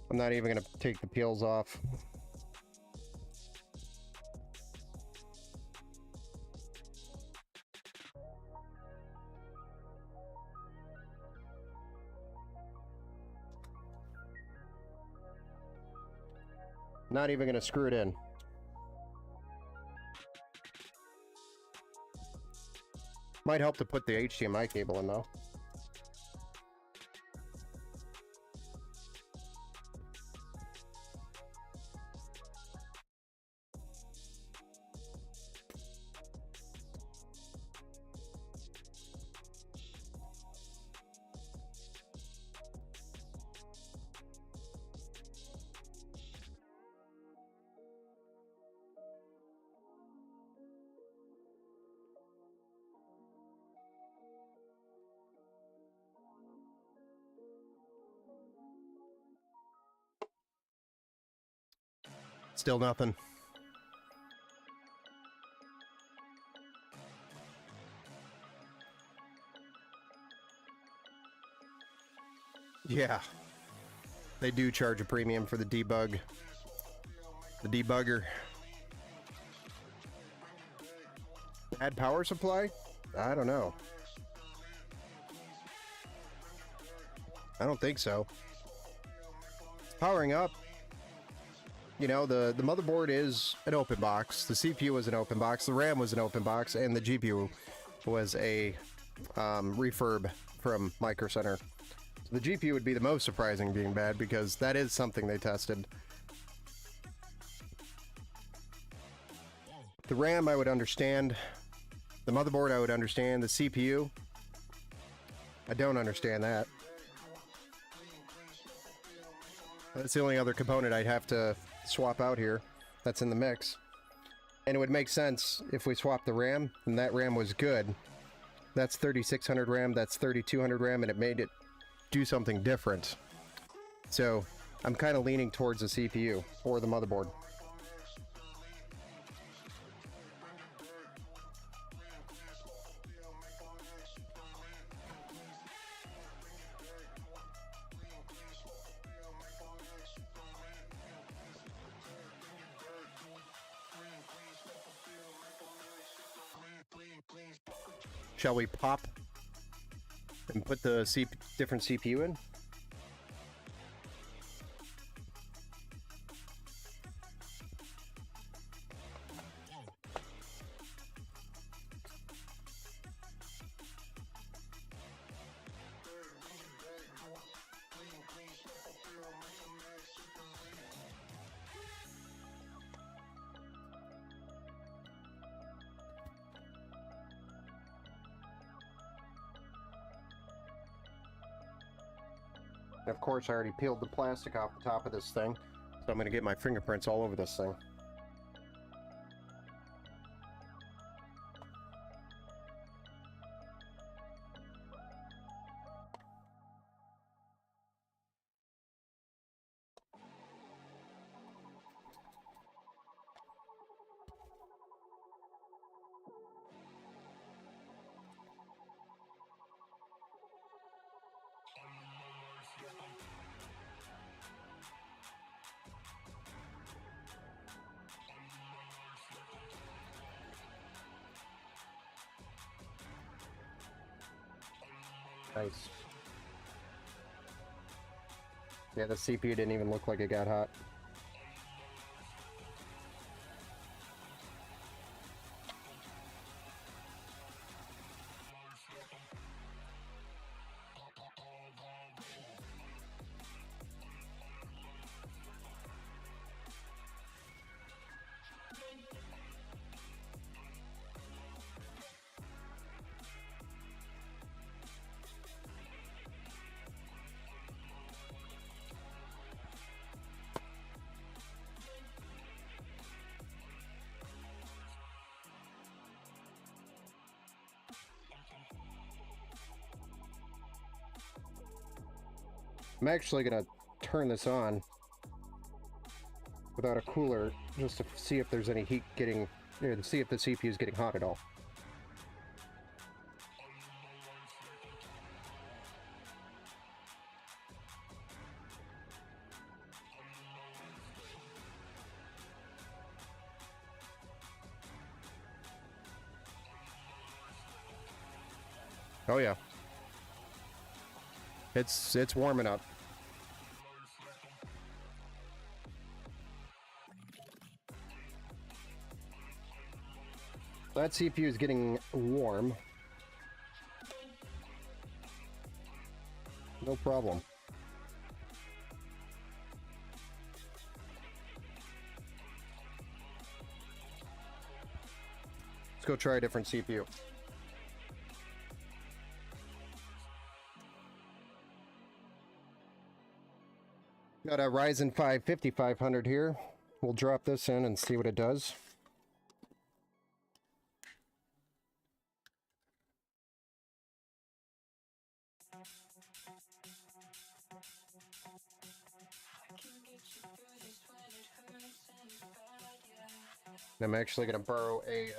I'm not even going to take the peels off. Not even going to screw it in. Might help to put the HDMI cable in though. Still nothing. Yeah. They do charge a premium for the debug. The debugger. Add power supply? I don't know. I don't think so. It's powering up. You know, the motherboard is an open box. The CPU was an open box. The RAM was an open box. And the GPU was a refurb from Micro Center. So the GPU would be the most surprising being bad because that is something they tested. The RAM I would understand. The motherboard I would understand. The CPU, I don't understand that. That's the only other component I'd have to swap out here that's in the mix. And it would make sense if we swapped the RAM and that RAM was good. That's 3600 RAM, that's 3200 RAM, and it made it do something different. So I'm kind of leaning towards the CPU or the motherboard. Shall we pop and put the different CPU in? And of course, I already peeled the plastic off the top of this thing, so I'm going to get my fingerprints all over this thing. Nice. Yeah, the CPU didn't even look like it got hot. I'm actually gonna turn this on without a cooler just to see if there's any heat getting, to see if the CPU is getting hot at all. Oh yeah. It's warming up. That CPU is getting warm. No problem. Let's go try a different CPU. Got a Ryzen 5 5500 here. We'll drop this in and see what it does. I'm actually going to borrow a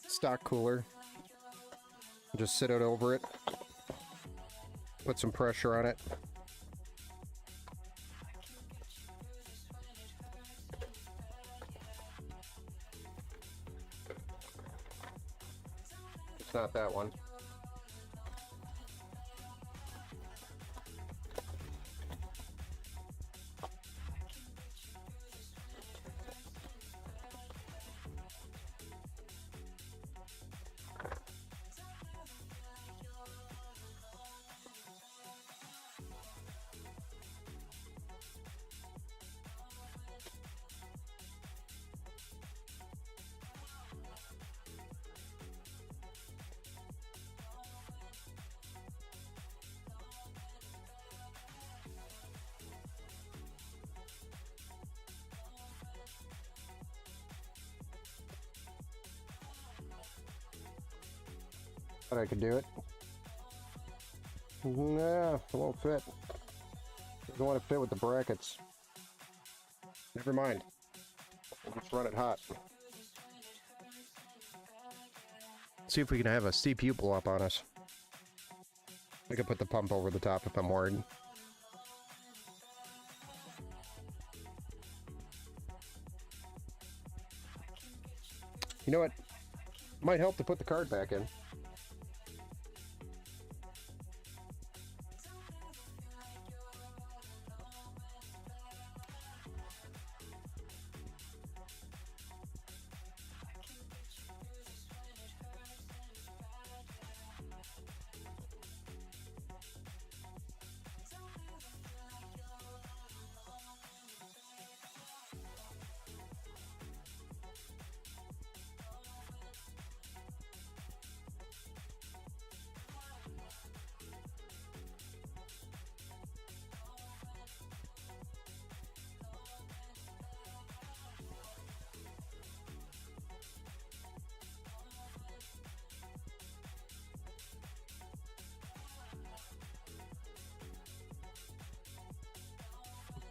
stock cooler. Just sit it over it. Put some pressure on it. It's not that one. Thought I could do it. Nah, it won't fit. Doesn't want to fit with the brackets. Never mind. We'll just run it hot. See if we can have a CPU blow up on us. I could put the pump over the top if I'm worried. You know what? Might help to put the card back in.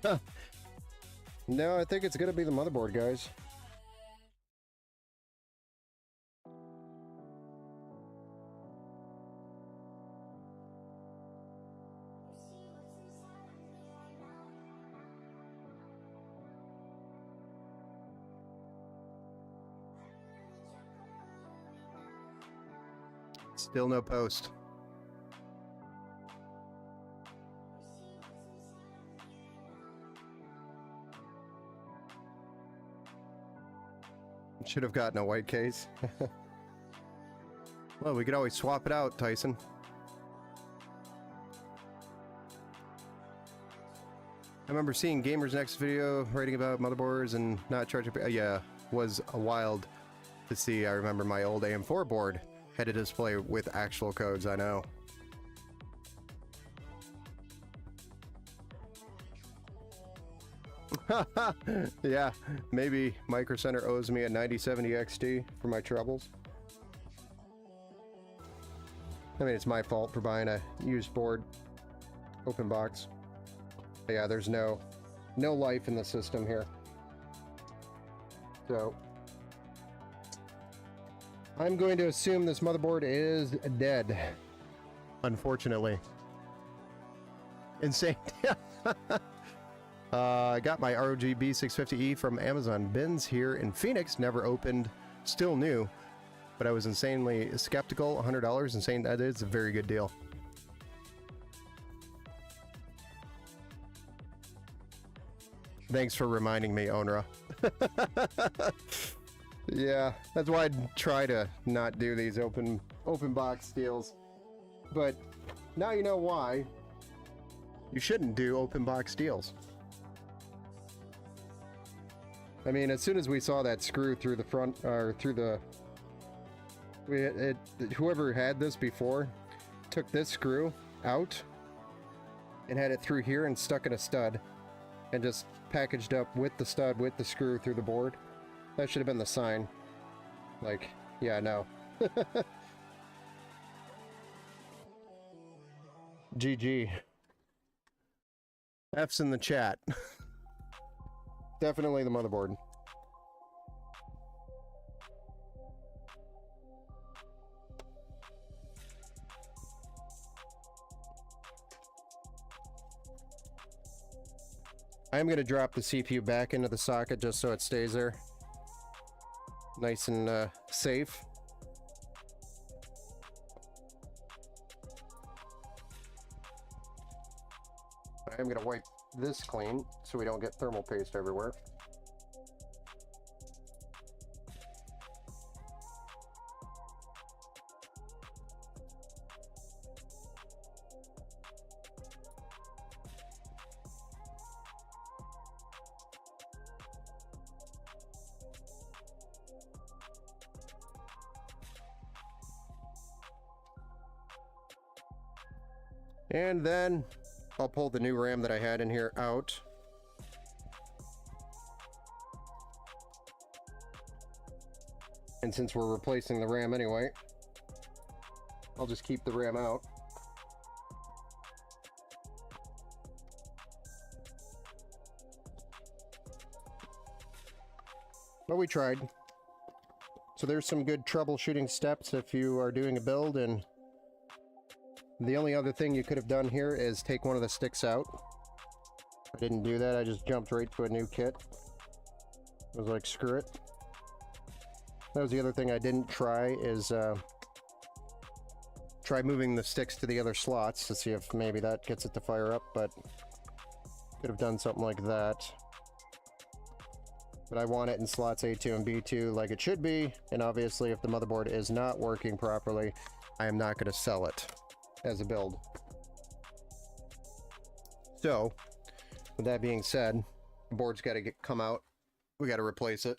Huh. No, I think it's gonna be the motherboard, guys. Still no post. Should have gotten a white case. Well, we could always swap it out, Tyson. I remember seeing Gamers Next video writing about motherboards and not charging. Yeah, was a wild to see. I remember my old AM4 board had a display with actual codes. I know. Yeah, maybe Micro Center owes me a 9070 XT for my troubles. I mean, it's my fault for buying a used board, open box. But yeah, there's no life in the system here. So I'm going to assume this motherboard is dead. Unfortunately. Insane. I got my ROG B650E from Amazon bins here in Phoenix. Never opened, still new, but I was insanely skeptical. $100 and saying that is a very good deal. Thanks for reminding me, Onra. Yeah, that's why I try to not do these open box deals. But now you know why you shouldn't do open box deals. I mean, as soon as we saw that screw through the front, or through the... whoever had this before took this screw out and had it through here and stuck in a stud and just packaged up with the stud, with the screw through the board. That should have been the sign. Like, yeah, no. GG. F's in the chat. Definitely the motherboard. I am going to drop the CPU back into the socket just so it stays there. Nice and safe. I am going to wipe this clean so we don't get thermal paste everywhere. And then I'll pull the new RAM that I had in here out. And since we're replacing the RAM anyway, I'll just keep the RAM out. But we tried. So there's some good troubleshooting steps if you are doing a build, and the only other thing you could have done here is take one of the sticks out. I didn't do that, I just jumped right to a new kit. I was like, screw it. That was the other thing I didn't try, is try moving the sticks to the other slots to see if maybe that gets it to fire up, but could have done something like that. But I want it in slots A2 and B2 like it should be, and obviously if the motherboard is not working properly, I am not going to sell it as a build. So, with that being said, the board's got to come out. We got to replace it.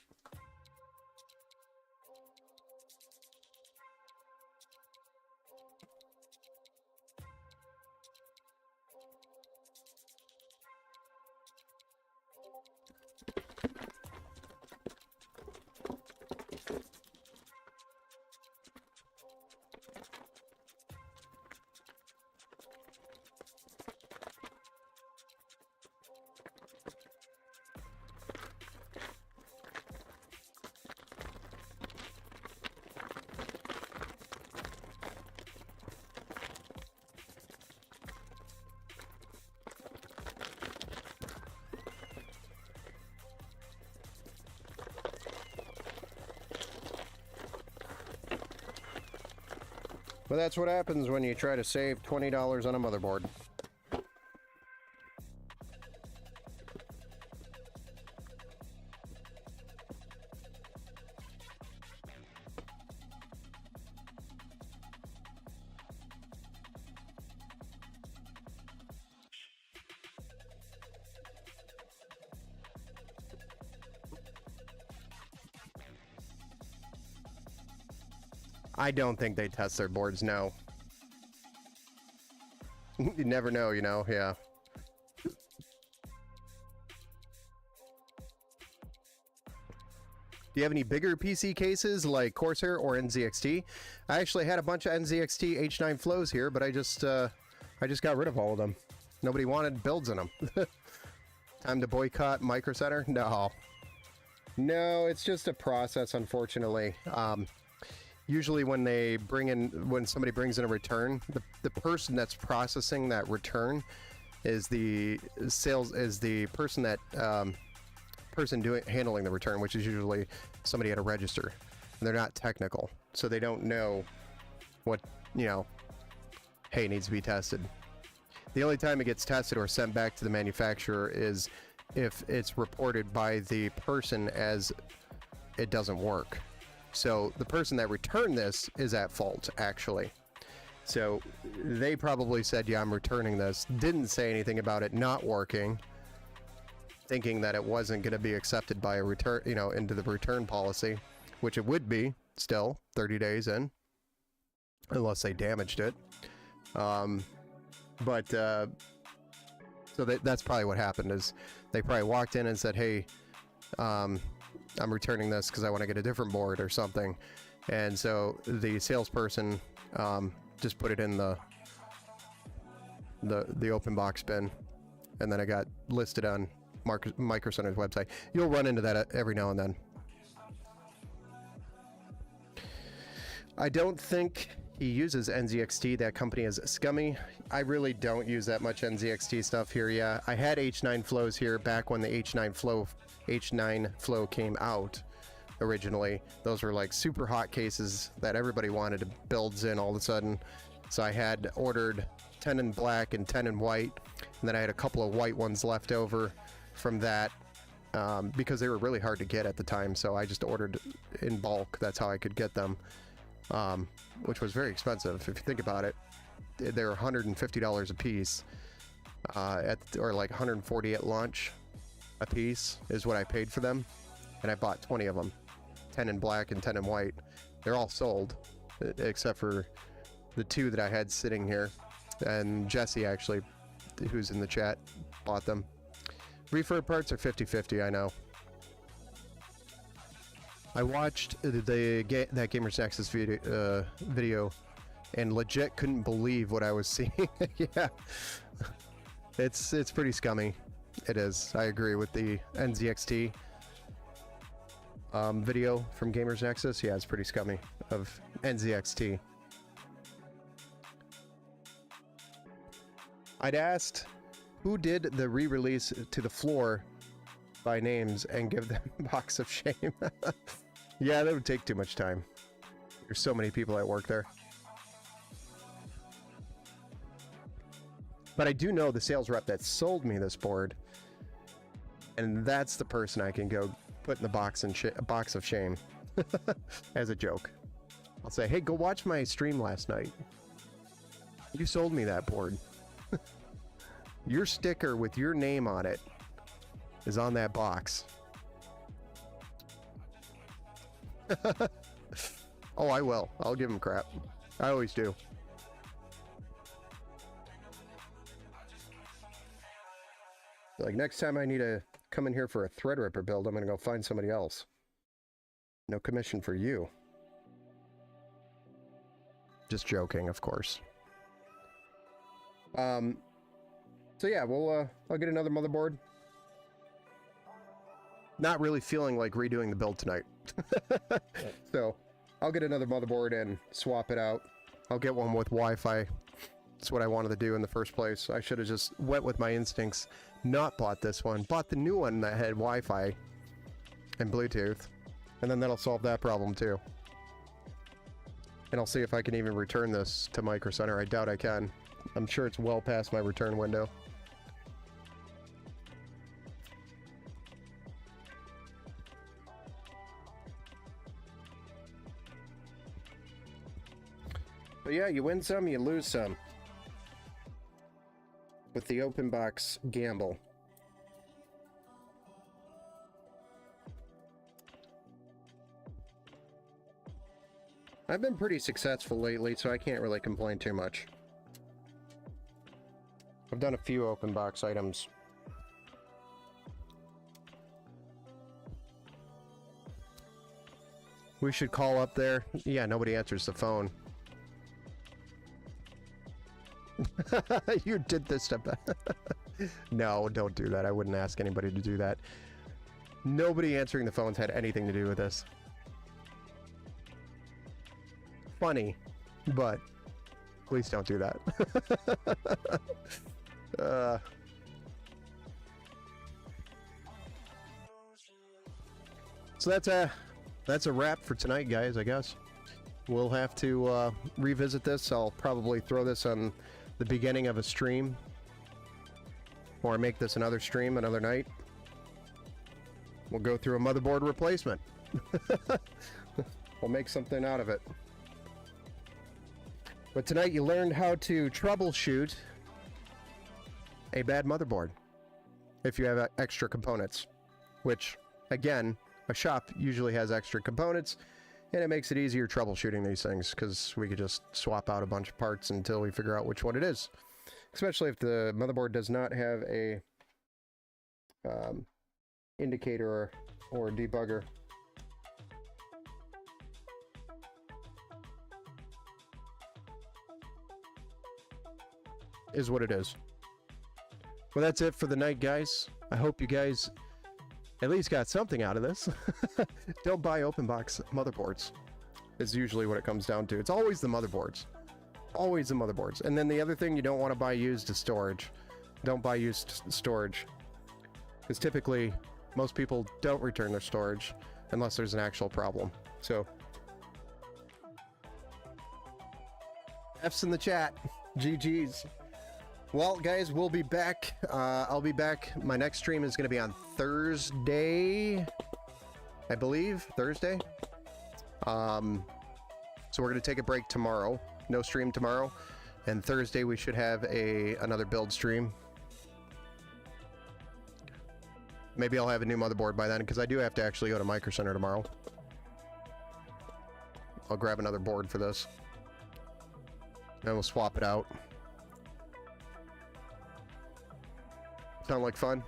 But that's what happens when you try to save $20 on a motherboard. I don't think they test their boards, no. You never know, you know, yeah. Do you have any bigger PC cases like Corsair or NZXT? I actually had a bunch of NZXT H9 flows here, but I just got rid of all of them. Nobody wanted builds in them. Time to boycott Micro Center? No. No, it's just a process, unfortunately. Usually when somebody brings in a return, the person that's processing that return is the person that handling the return, which is usually somebody at a register. And they're not technical, so they don't know what, hey, needs to be tested. The only time it gets tested or sent back to the manufacturer is if it's reported by the person as it doesn't work. So the person that returned this is at fault, actually. So they probably said, yeah, I'm returning this. Didn't say anything about it not working, thinking that it wasn't going to be accepted by a return, into the return policy, which it would be still 30 days in, unless they damaged it. So that's probably what happened, is they probably walked in and said, hey, I'm returning this because I want to get a different board or something. And so the salesperson just put it in the open box bin, and then it got listed on Micro Center's website. You'll run into that every now and then. I don't think he uses NZXT. That company is scummy. I really don't use that much NZXT stuff here. Yeah, I had H9 flows here back when the H9 flow came out originally. Those were like super hot cases that everybody wanted to builds in all of a sudden. So I had ordered 10 in black and 10 in white, and then I had a couple of white ones left over from that because they were really hard to get at the time. So I just ordered in bulk. That's how I could get them. Which was very expensive if you think about it. They're $150 a piece, or like $140 at launch a piece is what I paid for them, and I bought 20 of them, 10 in black and 10 in white. They're all sold except for the 2 that I had sitting here, and Jesse actually, who's in the chat, bought them. Refurb parts are 50-50, I know. I watched that Gamers Nexus video and legit couldn't believe what I was seeing. Yeah, it's pretty scummy. It is. I agree with the NZXT video from Gamers Nexus. Yeah, it's pretty scummy of NZXT. I'd asked who did the re-release to the floor by names and give them box of shame. Yeah, that would take too much time. There's so many people that work there. But I do know the sales rep that sold me this board, and that's the person I can go put in the box of shame as a joke. I'll say, hey, go watch my stream last night. You sold me that board. Your sticker with your name on it is on that box. Oh, I will. I'll give him crap. I always do. Like, next time I need to come in here for a Threadripper build, I'm gonna go find somebody else. No commission for you. Just joking, of course. So yeah, I'll get another motherboard. Not really feeling like redoing the build tonight. So I'll get another motherboard and swap it out. I'll get one with Wi-Fi. That's what I wanted to do in the first place. I should have just went with my instincts, not bought this one, bought the new one that had Wi-Fi and Bluetooth, and then that'll solve that problem too. And I'll see if I can even return this to Micro Center. I doubt I can. I'm sure it's well past my return window. But yeah, you win some, you lose some. With the open box gamble. I've been pretty successful lately, so I can't really complain too much. I've done a few open box items. We should call up there. Yeah, nobody answers the phone. You did this stuff. No, don't do that. I wouldn't ask anybody to do that. Nobody answering the phones had anything to do with this. Funny, but please don't do that. So that's a wrap for tonight, guys, I guess. We'll have to revisit this. I'll probably throw this on the beginning of a stream, or make this another stream another night. We'll go through a motherboard replacement. We'll make something out of it. But tonight you learned how to troubleshoot a bad motherboard if you have extra components, which again, a shop usually has extra components, and it makes it easier troubleshooting these things because we could just swap out a bunch of parts until we figure out which one it is. Especially if the motherboard does not have a indicator or debugger. Is what it is. Well, that's it for the night, guys. I hope you guys at least got something out of this. Don't buy open box motherboards. is usually what it comes down to. It's always the motherboards. Always the motherboards. And then the other thing you don't want to buy used is storage. Don't buy used storage. Because typically, most people don't return their storage unless there's an actual problem. So, F's in the chat. GG's. Well, guys, we'll be back. I'll be back. My next stream is going to be on Thursday, I believe. Thursday. So we're going to take a break tomorrow. No stream tomorrow. And Thursday we should have another build stream. Maybe I'll have a new motherboard by then, because I do have to actually go to Micro Center tomorrow. I'll grab another board for this. And we'll swap it out. Sound like fun?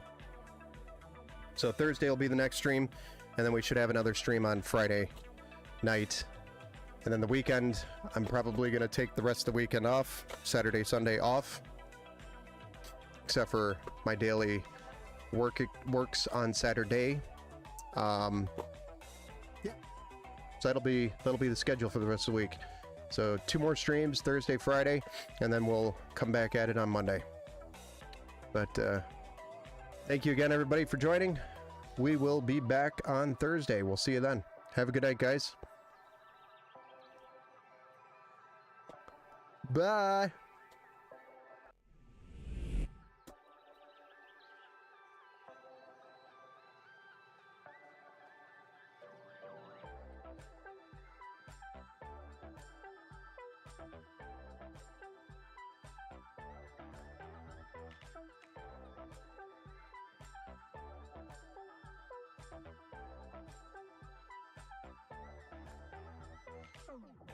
So Thursday will be the next stream, and then we should have another stream on Friday night. And then the weekend, I'm probably going to take the rest of the weekend off. Saturday, Sunday off. Except for my daily works on Saturday. Yeah. So that'll be the schedule for the rest of the week. So 2 more streams, Thursday, Friday, and then we'll come back at it on Monday. But thank you again, everybody, for joining. We will be back on Thursday. We'll see you then. Have a good night, guys. Bye. Oh.